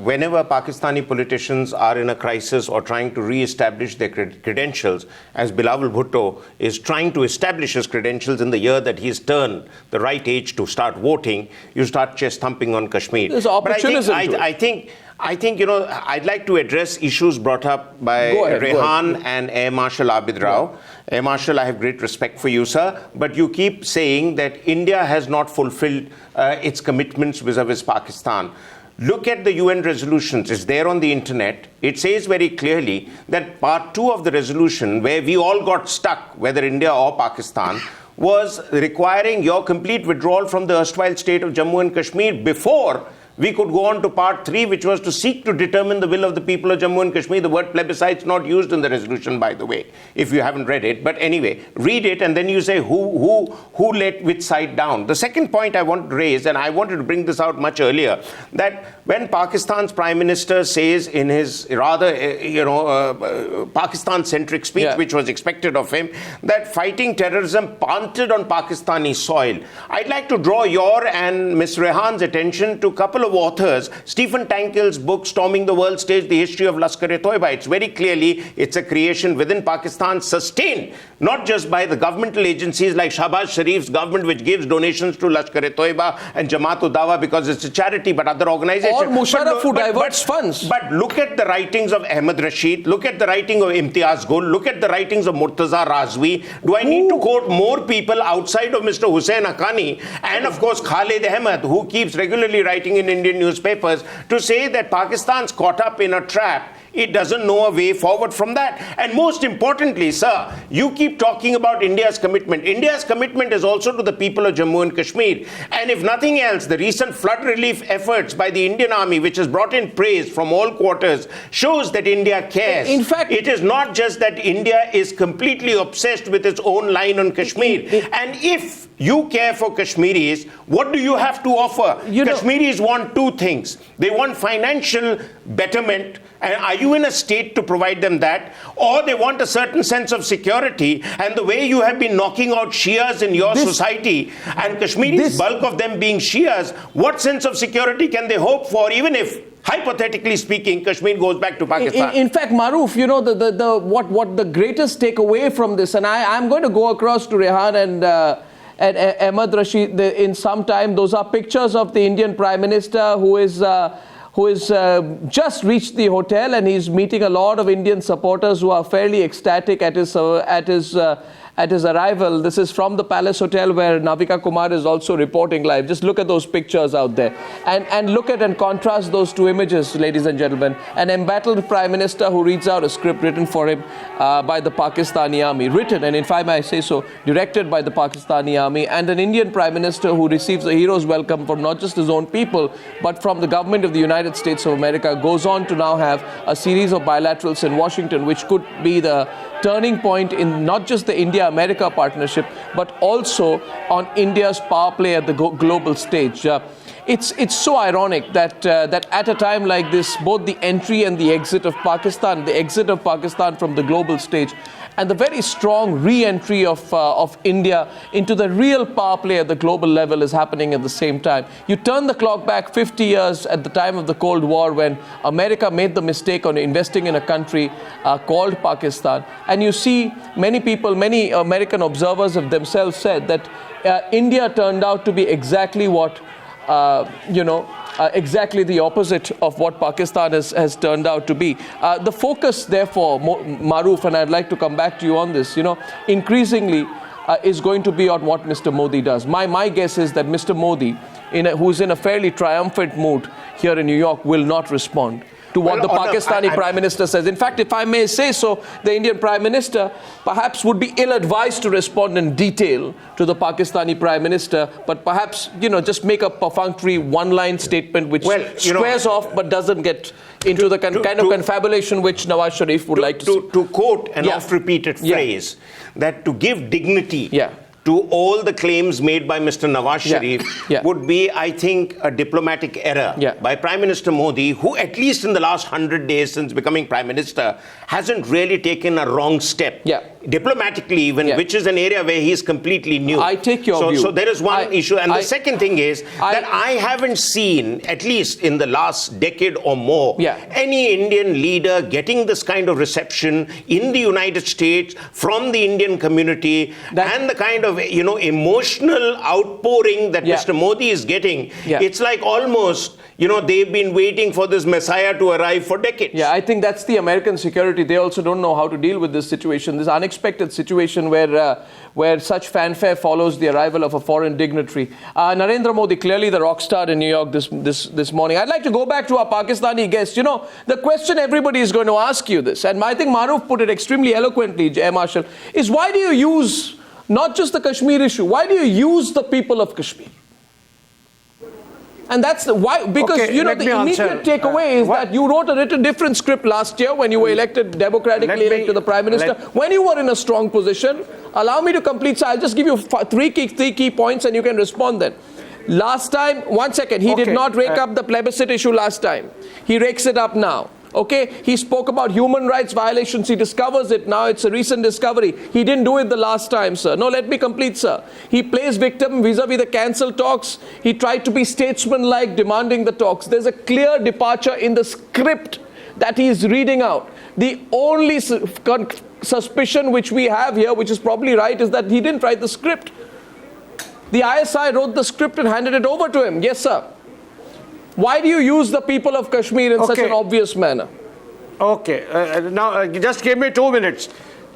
whenever Pakistani politicians are in a crisis or trying to re-establish their credentials, as Bilawal Bhutto is trying to establish his credentials in the year that he's turned the right age to start voting, you start chest thumping on Kashmir. There's opportunism. I think, I'd like to address issues brought up by Rehan and Air Marshal Abid Rao. Air Marshal, I have great respect for you, sir, but you keep saying that India has not fulfilled its commitments vis-a-vis Pakistan. Look at the UN resolutions. It's there on the internet. It says very clearly that part 2 of the resolution, where we all got stuck, whether India or Pakistan, was requiring your complete withdrawal from the erstwhile state of Jammu and Kashmir before we could go on to part 3, which was to seek to determine the will of the people of Jammu and Kashmir. The word plebiscite is not used in the resolution, by the way, if you haven't read it. But anyway, read it and then you say who let which side down. The second point I want to raise, and I wanted to bring this out much earlier, that when Pakistan's Prime Minister says in his rather, Pakistan-centric speech, which was expected of him, that fighting terrorism planted on Pakistani soil, I'd like to draw your and Ms. Rehan's attention to a couple of authors. Stephen Tankel's book, Storming the World Stage, The History of Lashkar-e-Toiba. It's very clearly, it's a creation within Pakistan, sustained not just by the governmental agencies like Nawaz Sharif's government, which gives donations to Lashkar-e-Toiba and Jamaat-ud-Dawa because it's a charity, but other organizations. Or Musharraf, who diverts funds. But look at the writings of Ahmed Rashid, look at the writing of Imtiaz Gul, look at the writings of Murtaza Razvi. Do I need to quote more people outside of Mr. Hussain Haqqani and, of course, Khalid Ahmed, who keeps regularly writing in Indian newspapers, to say that Pakistan's caught up in a trap? It doesn't know a way forward from that. And most importantly, sir, you keep talking about India's commitment. India's commitment is also to the people of Jammu and Kashmir. And if nothing else, the recent flood relief efforts by the Indian Army, which has brought in praise from all quarters, shows that India cares. In fact, it is not just that India is completely obsessed with its own line on Kashmir. And if you care for Kashmiris, what do you have to offer? Kashmiris want two things. They want financial betterment, And are you in a state to provide them that? Or they want a certain sense of security, and the way you have been knocking out Shias in your society, and Kashmiris, bulk of them being Shias, what sense of security can they hope for, even if, hypothetically speaking, Kashmir goes back to Pakistan? In fact, Maruf, you know, what the greatest takeaway from this, and I'm going to go across to Rehan and Ahmed Rashid in some time. Those are pictures of the Indian Prime Minister who is just reached the hotel, and he's meeting a lot of Indian supporters who are fairly ecstatic at his arrival. This is from the Palace Hotel, where Navika Kumar is also reporting live. Just look at those pictures out there, and look at and contrast those two images, ladies and gentlemen. An embattled Prime Minister who reads out a script written for him by the Pakistani army, written, and if I may say so, directed by the Pakistani army, and an Indian Prime Minister who receives a hero's welcome from not just his own people, but from the government of the United States of America, goes on to now have a series of bilaterals in Washington, which could be the turning point in not just the India-America partnership, but also on India's power play at the global stage. It's so ironic that at a time like this, both the entry and the exit of Pakistan from the global stage, and the very strong re-entry of India into the real power play at the global level is happening at the same time. You turn the clock back 50 years at the time of the Cold War, when America made the mistake on investing in a country called Pakistan, and you see many people, many American observers have themselves said that India turned out to be exactly what exactly the opposite of what Pakistan has turned out to be. The focus, therefore, Maruf, and I'd like to come back to you on this, increasingly is going to be on what Mr. Modi does. My guess is that Mr. Modi, who's in a fairly triumphant mood here in New York, will not respond to what the Pakistani Prime Minister says. In fact, if I may say so, the Indian Prime Minister perhaps would be ill-advised to respond in detail to the Pakistani Prime Minister, but perhaps, just make a perfunctory one-line statement which squares off but doesn't get into the kind of confabulation which Nawaz Sharif would like to see. To quote an oft-repeated phrase, that to give dignity to all the claims made by Mr. Nawaz Sharif would be, I think, a diplomatic error by Prime Minister Modi, who at least in the last 100 days since becoming Prime Minister hasn't really taken a wrong step. Diplomatically even, which is an area where he is completely new. I take your view. So there is one issue. And the second thing is that I haven't seen, at least in the last decade or more, any Indian leader getting this kind of reception in the United States from the Indian community, and the kind of emotional outpouring that Mr. Modi is getting. It's like almost, they've been waiting for this messiah to arrive for decades. Yeah, I think that's the American security. They also don't know how to deal with this situation, this unexpected situation where such fanfare follows the arrival of a foreign dignitary. Narendra Modi, clearly the rock star in New York this morning. I'd like to go back to our Pakistani guest. The question everybody is going to ask you this, and I think Maruf put it extremely eloquently, Marshall, is why do you use not just the Kashmir issue, why do you use the people of Kashmir? And that's why, because the immediate takeaway is that you wrote a different script last year when you were democratically elected the Prime Minister, when you were in a strong position. Allow me to complete, so I'll just give you three key points and you can respond then. Last time, one second, he did not rake up the plebiscite issue last time. He rakes it up now. Okay, he spoke about human rights violations. He discovers it now. It's a recent discovery. He didn't do it the last time, sir. No, let me complete, sir. He plays victim vis-a-vis the cancelled talks. He tried to be statesman-like, demanding the talks. There's a clear departure in the script that he is reading out. The only suspicion which we have here, which is probably right, is that he didn't write the script. The ISI wrote the script and handed it over to him. Yes, sir. Why do you use the people of Kashmir in such an obvious manner? Okay, now just give me 2 minutes.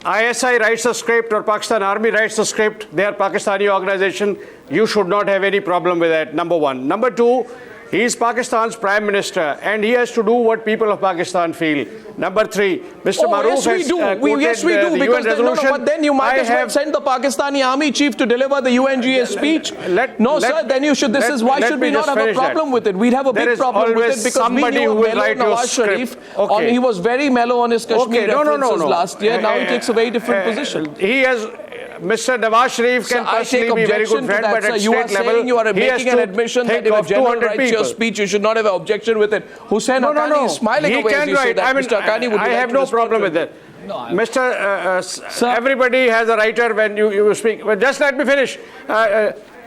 ISI writes the script or Pakistan Army writes the script. They are Pakistani organization. You should not have any problem with that, number one. Number two, he is Pakistan's Prime Minister and he has to do what people of Pakistan feel. Number three, Mr. Maruf has quoted yes, we do, the because UN resolution. but then you might as well send the Pakistani army chief to deliver the UNGA speech. Sir, then you should. Why should we not have a problem with it? We'd have a big problem with it because we knew Nawaz Sharif. He was very mellow on his Kashmir references last year. Now he takes a very different position. Mr. Nawaz Sharif can personally be a very good friend, but at you are state level, you are making an admission that if a general writes your speech, you should not have an objection with it. Hussain Haqqani is smiling away as you say that. Mr. Haqqani, would you I like have to no respond problem to with that. Mr. Everybody has a writer when you speak. But just let me finish.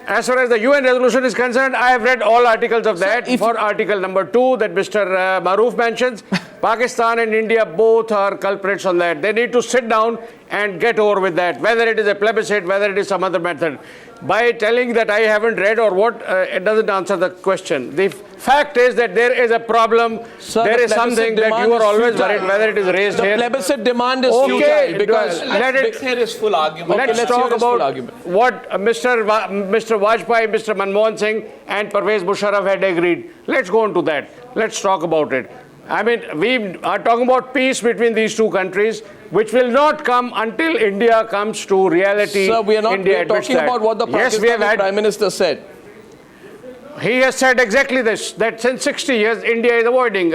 As far as the UN resolution is concerned, I have read all articles of that. For article number 2 that Mr. Maroof mentions, Pakistan and India both are culprits on that. They need to sit down and get over with that, whether it is a plebiscite, whether it is some other method. By telling that I haven't read or what, it doesn't answer the question. The fact is that there is a problem. Sir, there is something that you are always worried whether it is raised here. The plebiscite demand is okay, futile because let's hear his full argument. Let's talk about what Mr. Vajpayee, Mr. Manmohan Singh and Pervez Musharraf had agreed. Let's go on to that. Let's talk about it. I mean, we are talking about peace between these two countries, which will not come until India comes to reality. Sir, we are not talking about what the Pakistani Prime Minister said. He has said exactly this, that since 60 years, India is avoiding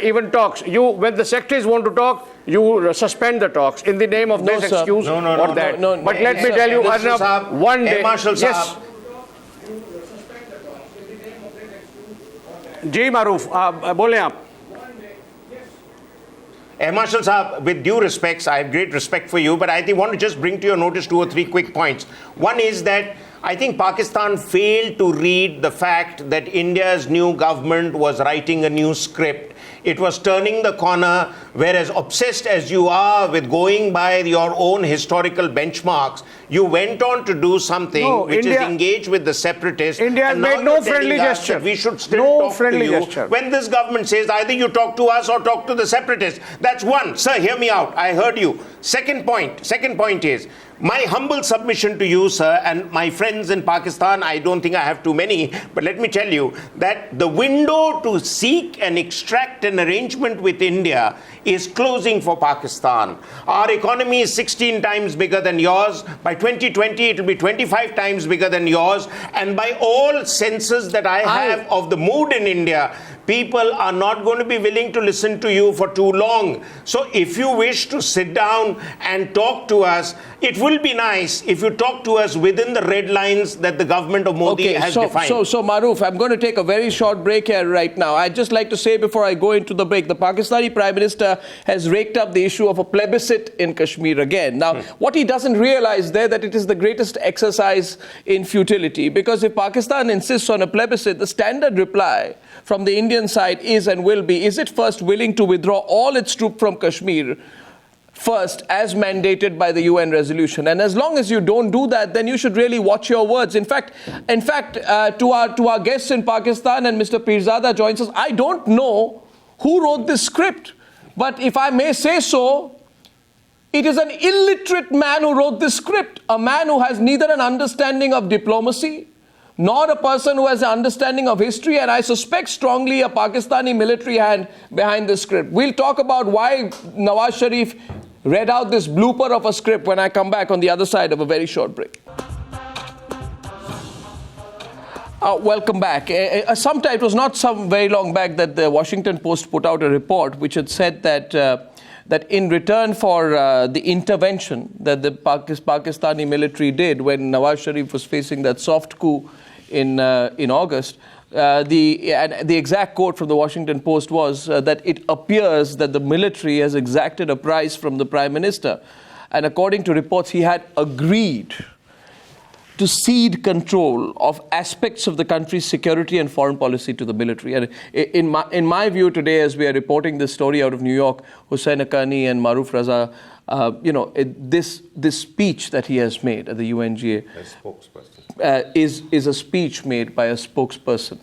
even talks. When the secretaries want to talk, you suspend the talks in the name of this excuse or that. But let me tell you, Arnab, one day... Yes. जी मारूफ बोले आप Marshal Saab, with due respects, I have great respect for you, but I want to just bring to your notice 2 or 3 quick points. One is that I think Pakistan failed to read the fact that India's new government was writing a new script. It was turning the corner, whereas obsessed as you are with going by your own historical benchmarks, you went on to do something which is engage with the separatists. India has made no friendly gesture. We should still talk to you. When this government says either you talk to us or talk to the separatists, that's one. Sir, hear me out. I heard you. Second point is, my humble submission to you, sir, and my friends in Pakistan, I don't think I have too many, but let me tell you that the window to seek and extract an arrangement with India is closing for Pakistan. Our economy is 16 times bigger than yours. By 2020, it will be 25 times bigger than yours. And by all senses that I have of the mood in India, people are not going to be willing to listen to you for too long. So if you wish to sit down and talk to us, it will be nice if you talk to us within the red lines that the government of Modi has defined. So Maroof, I'm going to take a very short break here right now. I'd just like to say before I go into the break, the Pakistani Prime Minister has raked up the issue of a plebiscite in Kashmir again. Now, what he doesn't realize there that it is the greatest exercise in futility, because if Pakistan insists on a plebiscite, the standard reply from the Indian side is and will be, is it first willing to withdraw all its troops from Kashmir first, as mandated by the UN resolution? And as long as you don't do that, then you should really watch your words. In fact, to our guests in Pakistan, and Mr. Pirzada joins us, I don't know who wrote this script, but if I may say so, it is an illiterate man who wrote this script, a man who has neither an understanding of diplomacy, nor a person who has an understanding of history, and I suspect strongly a Pakistani military hand behind this script. We'll talk about why Nawaz Sharif read out this blooper of a script when I come back on the other side of a very short break. Welcome back. Sometime, it was not some very long back that the Washington Post put out a report which had said that that in return for the intervention that the Pakistani military did when Nawaz Sharif was facing that soft coup in August, the exact quote from the Washington Post was that it appears that the military has exacted a price from the Prime Minister. And according to reports, he had agreed to cede control of aspects of the country's security and foreign policy to the military. And in my view today, as we are reporting this story out of New York, Hussain Haqqani and Maroof Raza, this speech that he has made at the UNGA is a speech made by a spokesperson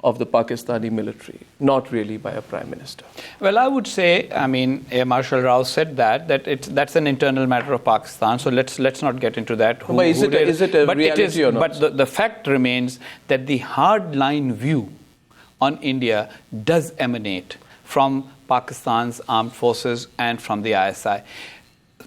of the Pakistani military, not really by a prime minister. Well, I would say, I mean, Air Marshal Rao said that's an internal matter of Pakistan. So let's not get into that. But is it a reality or not? But the fact remains that the hardline view on India does emanate from Pakistan's armed forces and from the ISI.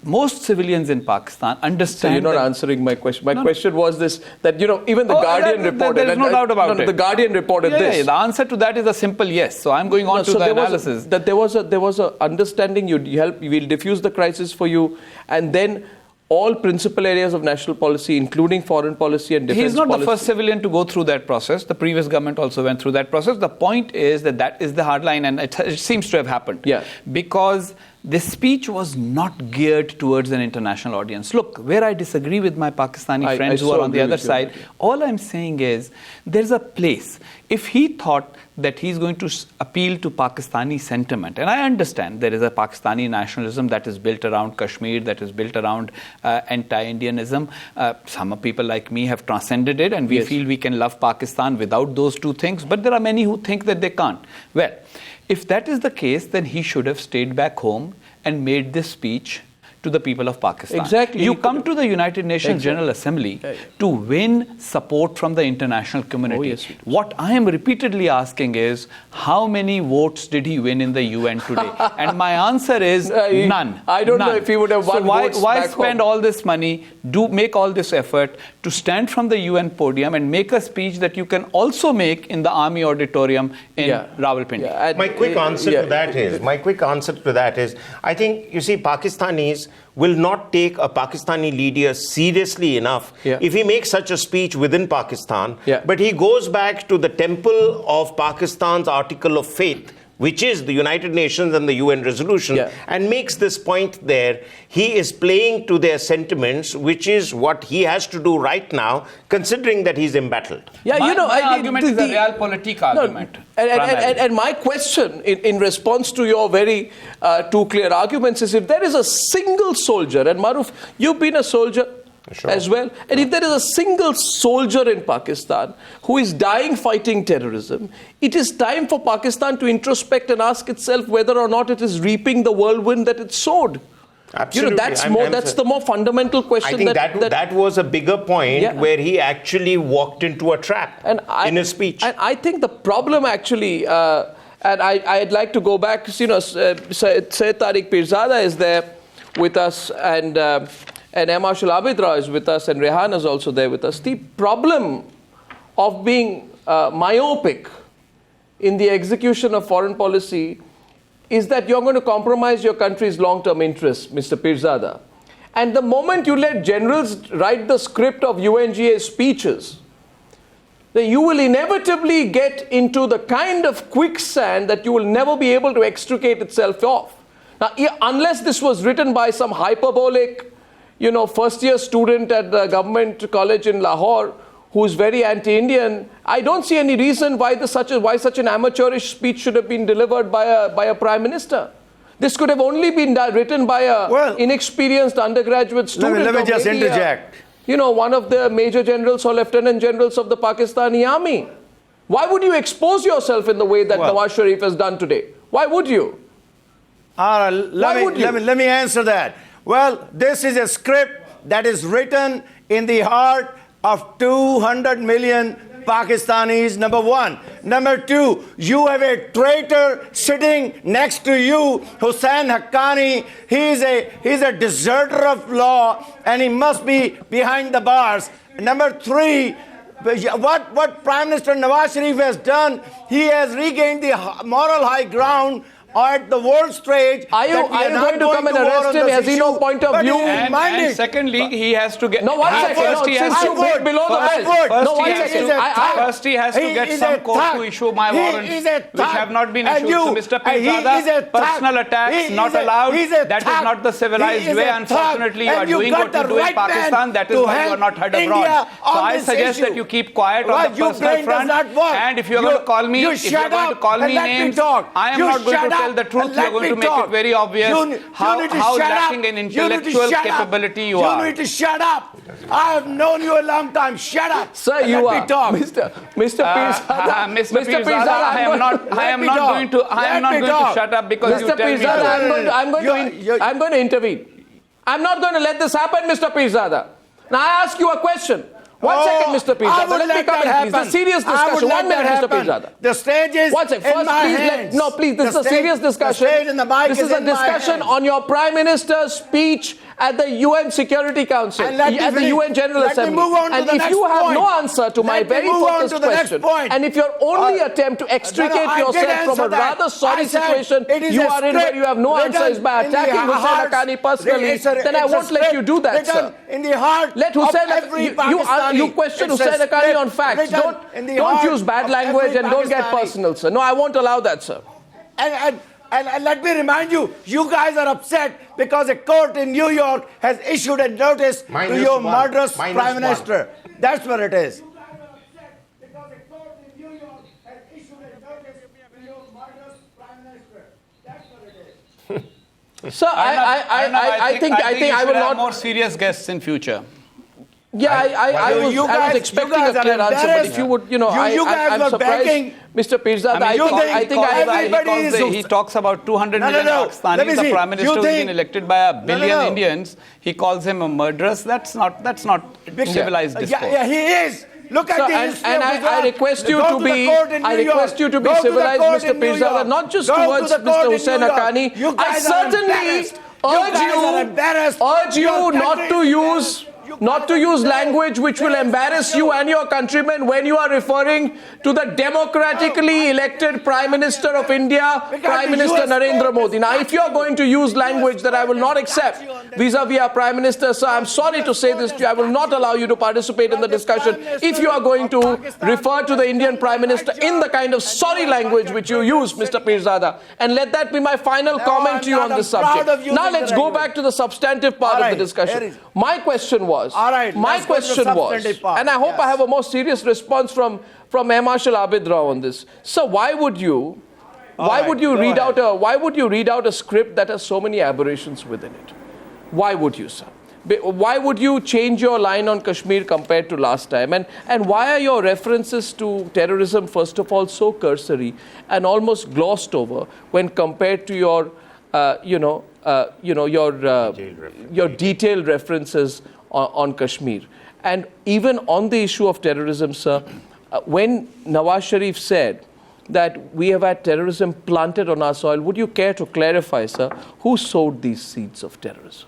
Most civilians in Pakistan understand. So you're not answering my question. My question was this: that even the Guardian reported. There is no doubt about it. The Guardian reported this. Yeah, the answer to that is a simple yes. So I'm going on to the analysis. There was a understanding. We'll diffuse the crisis for you, and then all principal areas of national policy, including foreign policy and defense policy. He's not the first civilian to go through that process. The previous government also went through that process. The point is that that is the hard line, and it seems to have happened. Yeah. Because this speech was not geared towards an international audience. Look, where I disagree with my Pakistani friends who are on the other side, all I'm saying is there's a place. If he thought that he's going to appeal to Pakistani sentiment, and I understand there is a Pakistani nationalism that is built around Kashmir, that is built around anti-Indianism. Some people like me have transcended it, and we feel we can love Pakistan without those two things, but there are many who think that they can't. Well, if that is the case, then he should have stayed back home and made this speech to the people of Pakistan. Exactly. You come to the United Nations General Assembly to win support from the international community. What I am repeatedly asking is, how many votes did he win in the UN today? And my answer is none. I don't know if he would have won votes why back spend home? all this money, make all this effort to stand from the UN podium and make a speech that you can also make in the Army Auditorium in Rawalpindi? My quick answer to that is, I think, you see, Pakistanis will not take a Pakistani leader seriously enough if he makes such a speech within Pakistan, but he goes back to the temple of Pakistan's article of faith, which is the United Nations and the UN resolution, and makes this point there. He is playing to their sentiments, which is what he has to do right now, considering that he's embattled. My argument is a realpolitik argument. And my question, in response to your very two clear arguments, is if there is a single soldier, and Maruf, you've been a soldier as well, and if there is a single soldier in Pakistan who is dying fighting terrorism, it is time for Pakistan to introspect and ask itself whether or not it is reaping the whirlwind that it sowed. Absolutely. That's the more fundamental question. I think that was a bigger point where he actually walked into a trap in his speech. And I think the problem actually, and I'd like to go back, Syed Tariq Pirzada is there with us, and Marshal Abidra is with us, and Rehan is also there with us. The problem of being myopic in the execution of foreign policy is that you're going to compromise your country's long-term interests, Mr. Pirzada. And the moment you let generals write the script of UNGA speeches, then you will inevitably get into the kind of quicksand that you will never be able to extricate itself off. Now, unless this was written by some hyperbolic, first-year student at the government college in Lahore who's very anti-Indian, I don't see any reason why such an amateurish speech should have been delivered by a prime minister. This could have only been written by a inexperienced undergraduate student. Let me just interject. One of the major generals or lieutenant generals of the Pakistani army. Why would you expose yourself in the way that Nawaz Sharif has done today? Why would you? Let me answer that. Well, this is a script that is written in the heart of 200 million Pakistanis, number one. Number two, you have a traitor sitting next to you, Hussain Haqqani. He's a deserter of law, and he must be behind the bars. Number three, what Prime Minister Nawaz Sharif has done, he has regained the moral high ground at the world stage. Are you going to come and arrest him? Has he no point of view? And secondly, he has to get... No, one second. First, he has to break below the belt. First, he has to get some court to issue my warrants, which have not been issued. So, Mr. Pirzada, personal attacks not allowed. That is not the civilized way. Unfortunately, you are doing what you do in Pakistan. That is why you are not heard abroad. So, I suggest that you keep quiet on the personal front. And if you are going to call me, names, I am not going to tell the truth. You're going to make it very obvious how lacking in intellectual capability you are. You need to shut up. I have known you a long time. Shut up. Sir, you are Mr. Pirzada. Mr. Pirzada, I am not going to shut up because you tell me to. I'm going to intervene. I'm not going to let this happen, Mr. Pirzada. Now I ask you a question. One second, Mr. Pirzada. Let me come in, please. It's a serious discussion. 1 minute, Mr. Pirzada. The stage is One second. First, please, please. This is a serious discussion. The stage and the mic this is a discussion on your Prime Minister's speech at the UN Security Council, And let me at the finish. UN General Let me Assembly. move on to And the if next you have point. no answer to my Let me very move on focused to the next question, point. and if your only attempt to extricate I did yourself from answer a that. rather sorry I said situation it is you a are in where you have no script answer is by written in the attacking Hussein heart- Haqqani personally, It's a- then I it's a won't let you script do that, written sir. in the heart Let of Hussein, every you Pakistani. question It's a Hussein Haqqani script on facts. written in the Don't heart use bad of language every and don't get Pakistani. personal, sir. No, I won't allow that, sir. And let me remind you, you guys are upset because a court in New York has issued a notice to your murderous prime minister. That's what it is. Sir, I think I will not. more serious guests in future. Yeah, I was expecting a clear answer, but if you would, I'm surprised, Mr. Pirzada. He talks about 200 million Pakistanis. The Prime Minister who's been elected by a billion Indians. He calls him a murderous. That's not civilized discourse. Yeah, he is. Look at the history and of I request you Go to be civilized, Mr. Pirzada, not just towards Mr. Hussein Haqqani. I certainly urge you not to use language which will embarrass you and your countrymen when you are referring to the democratically elected Prime Minister of India, Prime Minister Narendra Modi. Now, if you are going to use language that I will not accept vis-a-vis our Prime Minister, sir, I'm sorry to say this to you, I will not allow you to participate in the discussion if you are going to refer to the Indian Prime Minister in the kind of sorry language which you use, Mr. Pirzada. And let that be my final comment to you on this subject. Now, let's go back to the substantive part of the discussion. My question was, and I hope I have a more serious response from Air Marshal Abid Rao on this. So why would you read out a script that has so many aberrations within it? Why would you, sir? Why would you change your line on Kashmir compared to last time? And why are your references to terrorism, first of all, so cursory and almost glossed over when compared to your detailed references on Kashmir? And even on the issue of terrorism, sir, when Nawaz Sharif said that we have had terrorism planted on our soil, would you care to clarify, sir, who sowed these seeds of terrorism?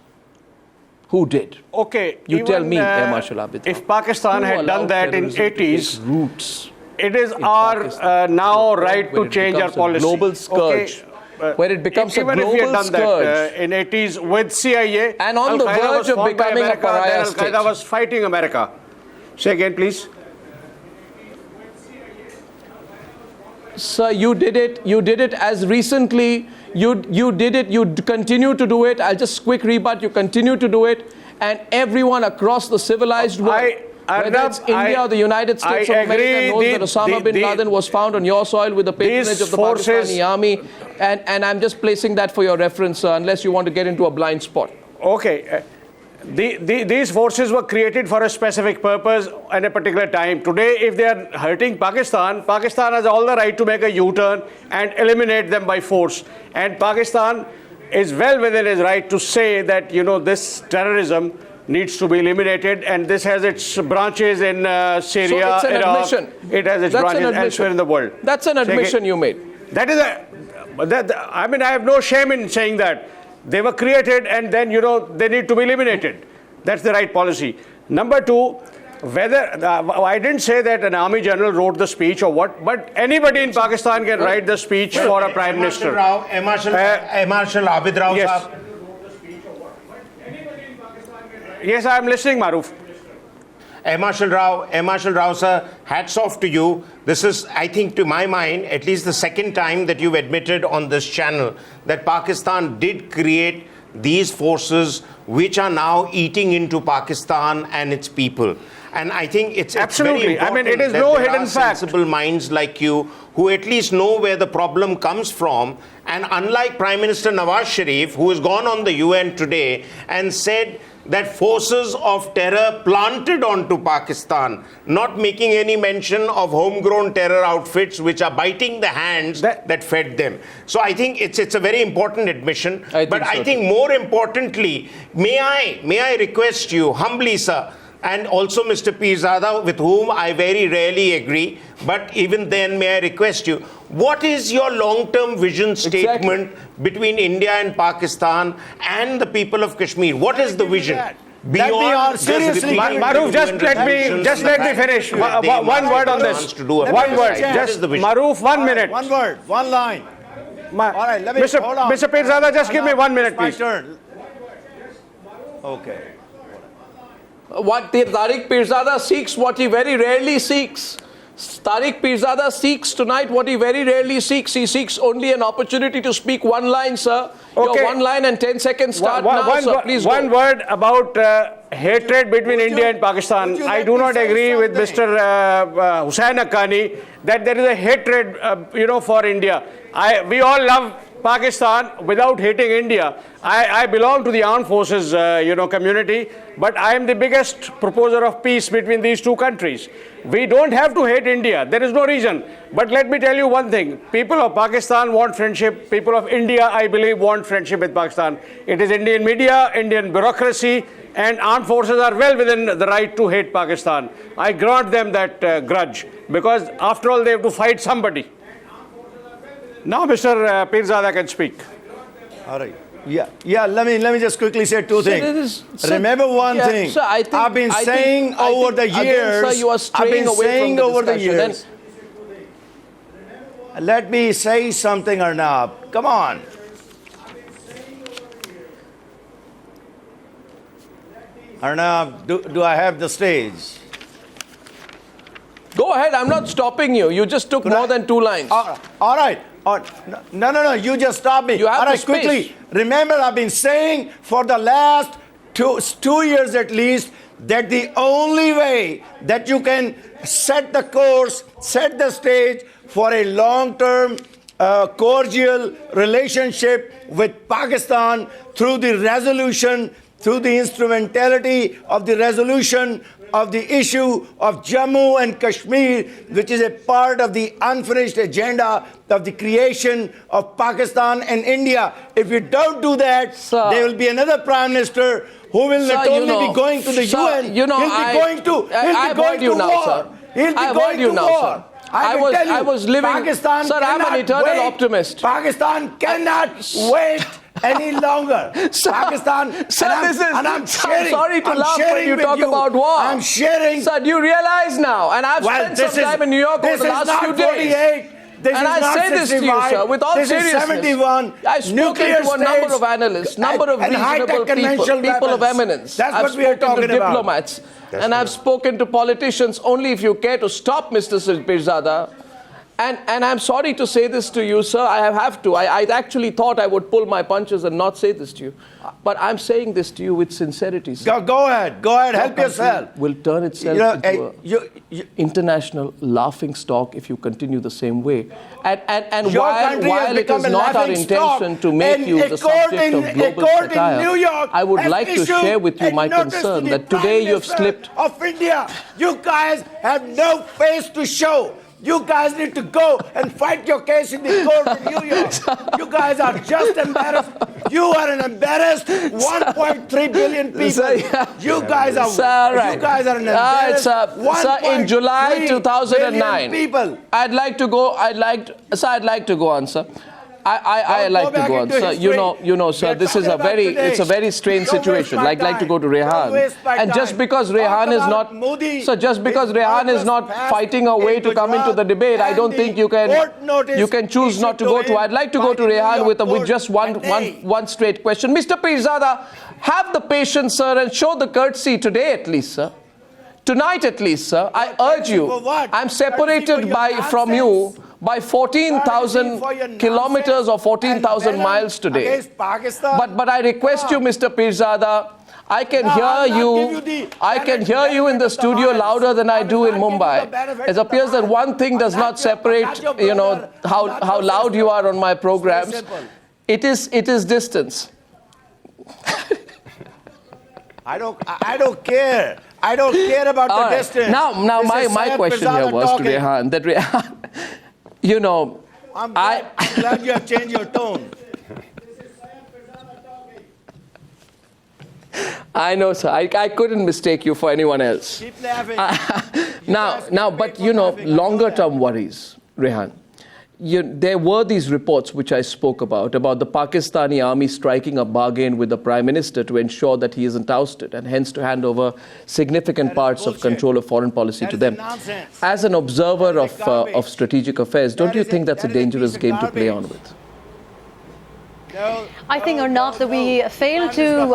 Who did? Okay. You tell me, Air Marshal Abid. If Pakistan had done that in 80s, roots. It is our now right to change our policy. Global scourge. Where it becomes a global even if we had done scourge. that in 80s with CIA, And on the verge of becoming a pariah state. Al-Qaeda was fighting America. Say again, please. Sir, you did it as recently, you continue to do it. I'll just quick rebut, you continue to do it, and everyone across the civilized world, whether it's India or the United States of America, knows that Osama bin Laden was found on your soil with the patronage of the Pakistani army, and I'm just placing that for your reference, sir, unless you want to get into a blind spot. Okay. These forces were created for a specific purpose at a particular time. Today, if they are hurting Pakistan, Pakistan has all the right to make a U-turn and eliminate them by force. And Pakistan is well within its right to say that, this terrorism needs to be eliminated, and this has its branches in Syria, so it's an Iraq. Admission. It has its branches elsewhere in the world. That's an admission you made. That is I have no shame in saying that. They were created and then, they need to be eliminated. That's the right policy. Number two, whether, I didn't say that an army general wrote the speech or what, but anybody in Pakistan can write the speech for a prime minister. Marshal Abid Rao, yes. Yes, I am listening, Maruf. Marshal Rao, sir, hats off to you. This is, I think, to my mind, at least the second time that you've admitted on this channel that Pakistan did create these forces which are now eating into Pakistan and its people. And I think it's absolutely. Very important it is that no there hidden are fact. sensible minds like you who at least know where the problem comes from. And unlike Prime Minister Nawaz Sharif, who has gone on the UN today and said that forces of terror planted onto Pakistan, not making any mention of homegrown terror outfits which are biting the hands that fed them. So I think it's a very important admission. I think more importantly, may I request you humbly, sir, and also Mr. Pirzada, with whom I very rarely agree, but even then, may I request you, what is your long-term vision statement between India and Pakistan and the people of Kashmir? What is the vision? Beyond seriously, Maruf, just let me finish. One word on this. One word. Just Maruf, 1 minute. One word, one line. All right, let me hold on. Mr. Pirzada, just give me 1 minute, My please. turn. Okay. What Tariq Pirzada seeks, what he very rarely seeks. Tariq Pirzada seeks tonight what he very rarely seeks. He seeks only an opportunity to speak one line, sir. Okay. Your 1 line and 10 seconds start now, sir. Please one go. word about hatred between India and Pakistan. I do not agree with Mr. Hussain Haqqani that there is a hatred, for India. We all love Pakistan without hating India. I belong to the armed forces, community, but I am the biggest proposer of peace between these two countries. We don't have to hate India. There is no reason. But let me tell you one thing. People of Pakistan want friendship. People of India, I believe, want friendship with Pakistan. It is Indian media, Indian bureaucracy, and armed forces are well within the right to hate Pakistan. I grant them that grudge because, after all, they have to fight somebody. Now, Mr. Pirzada can speak. All right. Yeah. Let me just quickly say two things. Remember one thing. Sir, I've been saying over the years. Sir, you are straying away from the discussion. Let me say something, Arnab. Come on. Arnab, do I have the stage? Go ahead. I'm not stopping you. You just took more than 2 lines. All right. No. You just stopped me. You have all right, the space. Quickly. Remember, I've been saying for the last two years at least that the only way that you can set the course, set the stage for a long-term cordial relationship with Pakistan through the resolution, through the instrumentality of the resolution of the issue of Jammu and Kashmir, which is a part of the unfinished agenda of the creation of Pakistan and India. If you don't do that, sir, there will be another Prime Minister who will not only be going to the UN, he'll be going to war. He'll be going to war. I was living, Pakistan sir, I'm an eternal optimist. Pakistan cannot wait any longer. Pakistan, sir, I'm sharing. I'm sorry to laugh when you talk about war. I'm sharing. Sir, do you realize now? And I've spent some time in New York over the last few days. And I say this to you, sir, with all seriousness. 71. I've spoken to a number of analysts, number of reasonable people of eminence. That's what we are talking about. Diplomats. And I've spoken to politicians. Only if you care to stop, Mr. Pirzada. And I'm sorry to say this to you, sir. I have to. I actually thought I would pull my punches and not say this to you. But I'm saying this to you with sincerity, sir. Go ahead. Help yourself. Will turn itself into an international laughing stock if you continue the same way. And while it is not our intention to make you the subject of global satire, I would like to share with you my concern that today you have slipped. Of India, you guys have no face to show. You guys need to go and fight your case in the court in New York. You guys are just embarrassed. You are an embarrassed 1.3 billion people. You guys are. You guys are an embarrassed 1.3 in July 2009. People. I'd like to go on, sir. I like to go on, sir. You know, sir. This is it's a very strange situation. Like to go to Rehan, and just because Rehan is not, sir, just because Rehan is not fighting a way to come into the debate, I don't think you can choose not to go to. I'd like to go to Rehan with just one straight question, Mr. Pirzada. Have the patience, sir, and show the courtesy today at least, sir. Tonight at least, sir. I urge you. I'm separated from you by 14,000 kilometers or 14,000 miles today. But I request you, Mr. Pirzada, I can hear you in the studio louder than I do in Mumbai. It appears that one thing does not separate, how loud you are on my programs. It is distance. I don't care. I don't care about the distance. Now my question here was to Rehan, that Rehan, I'm glad you have changed your tone. I know, sir. I couldn't mistake you for anyone else. Keep laughing. But longer-term worries, Rehan. There were these reports which I spoke about the Pakistani army striking a bargain with the Prime Minister to ensure that he isn't ousted and hence to hand over significant parts of control of foreign policy to them. Nonsense. As an observer of strategic affairs, don't you think that's a dangerous game to play on with? I think, Arnab, that we fail to,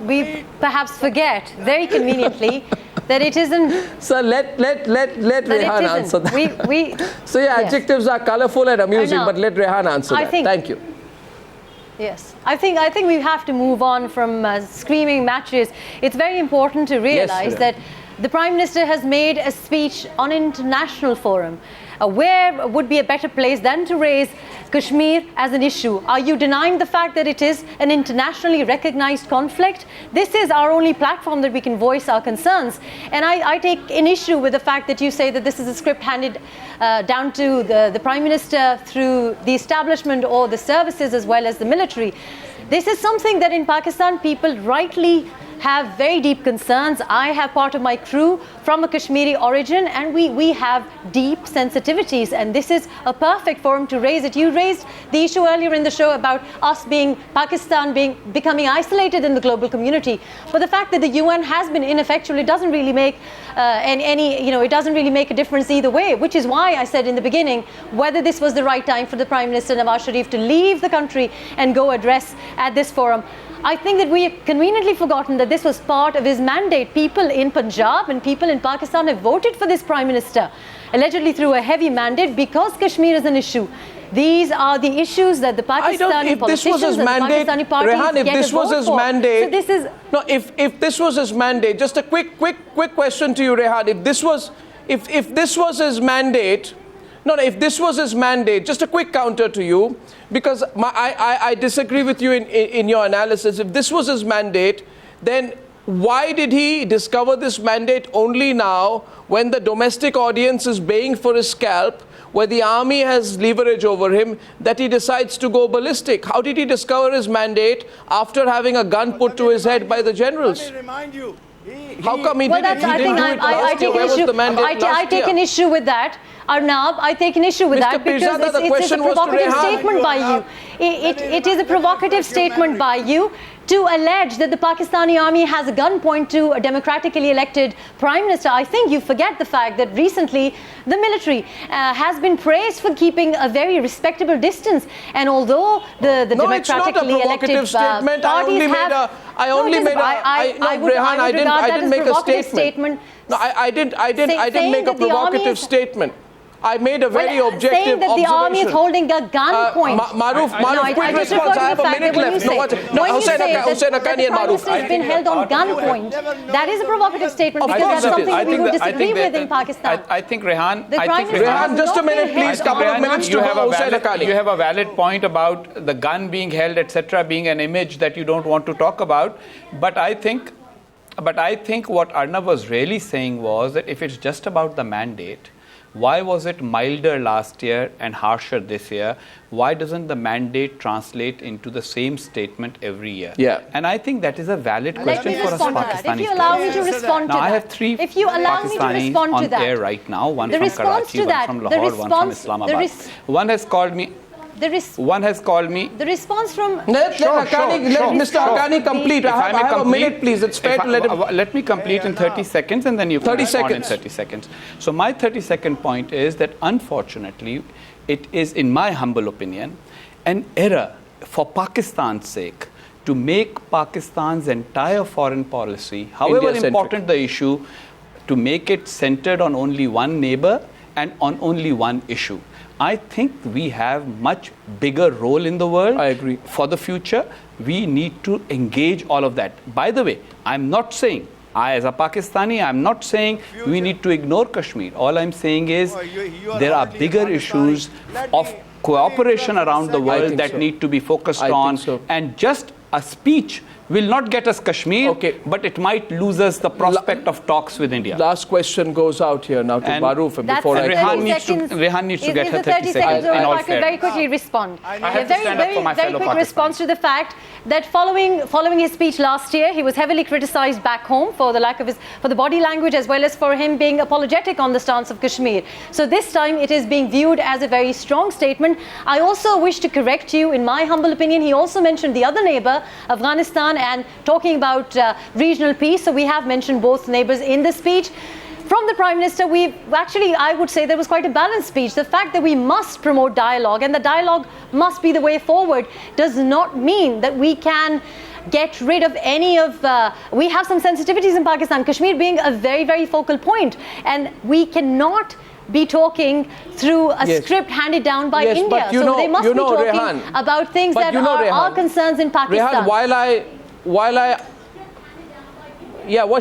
we perhaps forget very conveniently that it isn't. Sir, let Rehan answer that. So yeah, yes. Adjectives are colourful and amusing, but let Rehan answer that. Thank you. Yes, I think we have to move on from screaming matches. It's very important to realize that the Prime Minister has made a speech on an international forum. Where would be a better place than to raise Kashmir as an issue? Are you denying the fact that it is an internationally recognized conflict? This is our only platform that we can voice our concerns. And I take an issue with the fact that you say that this is a script handed down to the Prime Minister through the establishment or the services as well as the military. This is something that in Pakistan people rightly have very deep concerns. I have part of my crew from a Kashmiri origin, and we have deep sensitivities, and this is a perfect forum to raise it. You raised the issue earlier in the show about us Pakistan becoming isolated in the global community, but the fact that the UN has been ineffectual, it doesn't really make it doesn't really make a difference either way, which is why I said in the beginning whether this was the right time for the Prime Minister Nawaz Sharif to leave the country and go address at this forum. I think that we have conveniently forgotten that this was part of his mandate. People in Punjab and people in Pakistan have voted for this Prime Minister, allegedly through a heavy mandate, because Kashmir is an issue. These are the issues that the Pakistani politicians and the Pakistani parties Rehan, if get this a was vote his for. mandate, So this is if this was his mandate, just a quick question to you, Rehan. If this was his mandate. No, if this was his mandate, just a quick counter to you, because I disagree with you in your analysis. If this was his mandate, then why did he discover this mandate only now when the domestic audience is baying for his scalp, where the army has leverage over him, that he decides to go ballistic? How did he discover his mandate after having a gun put to his head by the generals? Let me remind you. How come he didn't do it last year? Where was the mandate last year? I take an issue with that. Arnab, I take an issue with that because it's a provocative statement by you. It is a provocative statement by you to allege that the Pakistani army has a gun point to a democratically elected Prime Minister. I think you forget the fact that recently the military has been praised for keeping a very respectable distance. And although the democratically elected parties have... I didn't make a statement. No, I didn't make a provocative statement. I made a very objective saying that the army is holding a gun point. Maruf, quick response. I have a minute left. Hussain Haqqani and Maruf. Has been held on gunpoint. That is a provocative statement because that's something that we would disagree with in Pakistan. I think Rehan, Rehan, just a minute, please. Couple of minutes to Hussain Haqqani. You have a valid point about the gun being held, etc., being an image that you don't want to talk about. But I think what Arnab was really saying was that if it's just about the mandate, why was it milder last year and harsher this year? Why doesn't the mandate translate into the same statement every year? Yeah. And I think that is a valid question for us Pakistanis. If you allow me to respond to that. Now I have three Pakistanis on air right now, one from Karachi, one from Lahore, one from Islamabad. One has called me. One has called me. The response from... Let Mr. Haqqani complete. I have a minute, please. It's fair to let him... Let me complete in 30 seconds and then you can respond in 30 seconds. So my 30-second point is that unfortunately, it is, in my humble opinion, an error for Pakistan's sake to make Pakistan's entire foreign policy, however important the issue, to make it centered on only one neighbor and on only one issue. I think we have much bigger role in the world. I agree. For the future, we need to engage all of that. By the way, I'm not saying, as a Pakistani, I'm not saying we need to ignore Kashmir. All I'm saying is there are bigger issues of cooperation around the world that need to be focused on. And just a speech will not get us Kashmir, Okay. but it might lose us the prospect of talks with India. Last question goes out here now to And Maruf That's before I 30 Rehan needs to- seconds. Rehan needs to get Is her the 30 seconds, or in if all I could very fairness. quickly respond. I have to stand up for my very fellow quick Pakistanis. response to the fact that following his speech last year, he was heavily criticized back home for the lack of for the body language, as well as for him being apologetic on the stance of Kashmir. So this time it is being viewed as a very strong statement. I also wish to correct you. In my humble opinion, he also mentioned the other neighbor, Afghanistan, and talking about regional peace. So we have mentioned both neighbors in the speech. From the Prime Minister, I would say there was quite a balanced speech. The fact that we must promote dialogue and the dialogue must be the way forward does not mean that we can get rid of any of, we have some sensitivities in Pakistan, Kashmir being a very, very focal point, and we cannot be talking through a script handed down by India. But So they must be talking Rehan, about things but that are Rehan, our concerns in Pakistan. Rehan,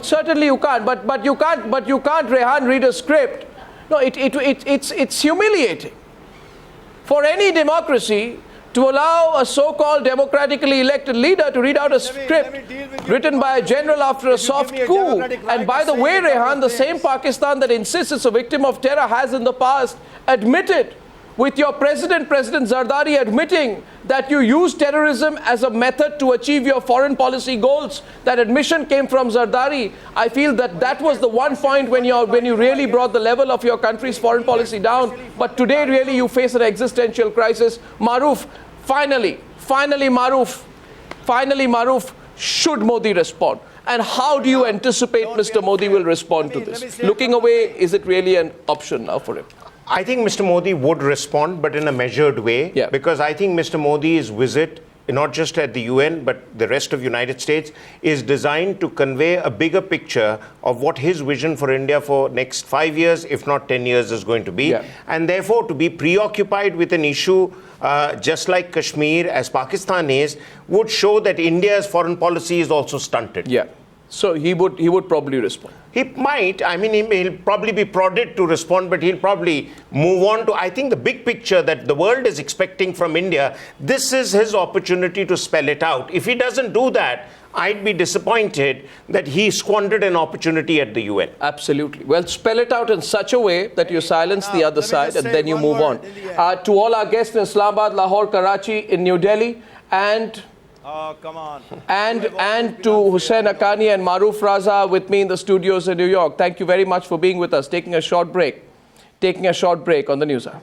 certainly you can't, but you can't, Rehan, read a script. No, it's humiliating for any democracy to allow a so-called democratically elected leader to read out a script written by a general after a soft coup. And by the way, Rehan, the same Pakistan that insists it's a victim of terror has in the past admitted, with your President Zardari admitting that you use terrorism as a method to achieve your foreign policy goals. That admission came from Zardari. I feel that was the one point when you really brought the level of your country's foreign policy down. But today really you face an existential crisis. Maruf, finally Maruf, should Modi respond? And how do you anticipate Mr. Modi will respond to this? Looking away, is it really an option now for him? I think Mr. Modi would respond, but in a measured way, because I think Mr. Modi's visit, not just at the UN, but the rest of the United States, is designed to convey a bigger picture of what his vision for India for next 5 years, if not 10 years, is going to be. And therefore, to be preoccupied with an issue just like Kashmir, as Pakistan is, would show that India's foreign policy is also stunted. So he would probably respond. He might. I mean, he'll probably be prodded to respond, but he'll probably move on to, I think, the big picture that the world is expecting from India. This is his opportunity to spell it out. If he doesn't do that, I'd be disappointed that he squandered an opportunity at the UN. Absolutely. Well, spell it out in such a way that you silence the other side and then you move on. To all our guests in Islamabad, Lahore, Karachi, in New Delhi, and and to Hussain Haqqani and Maruf Raza with me in the studios in New York. Thank you very much for being with us. Taking a short break on the Newshour.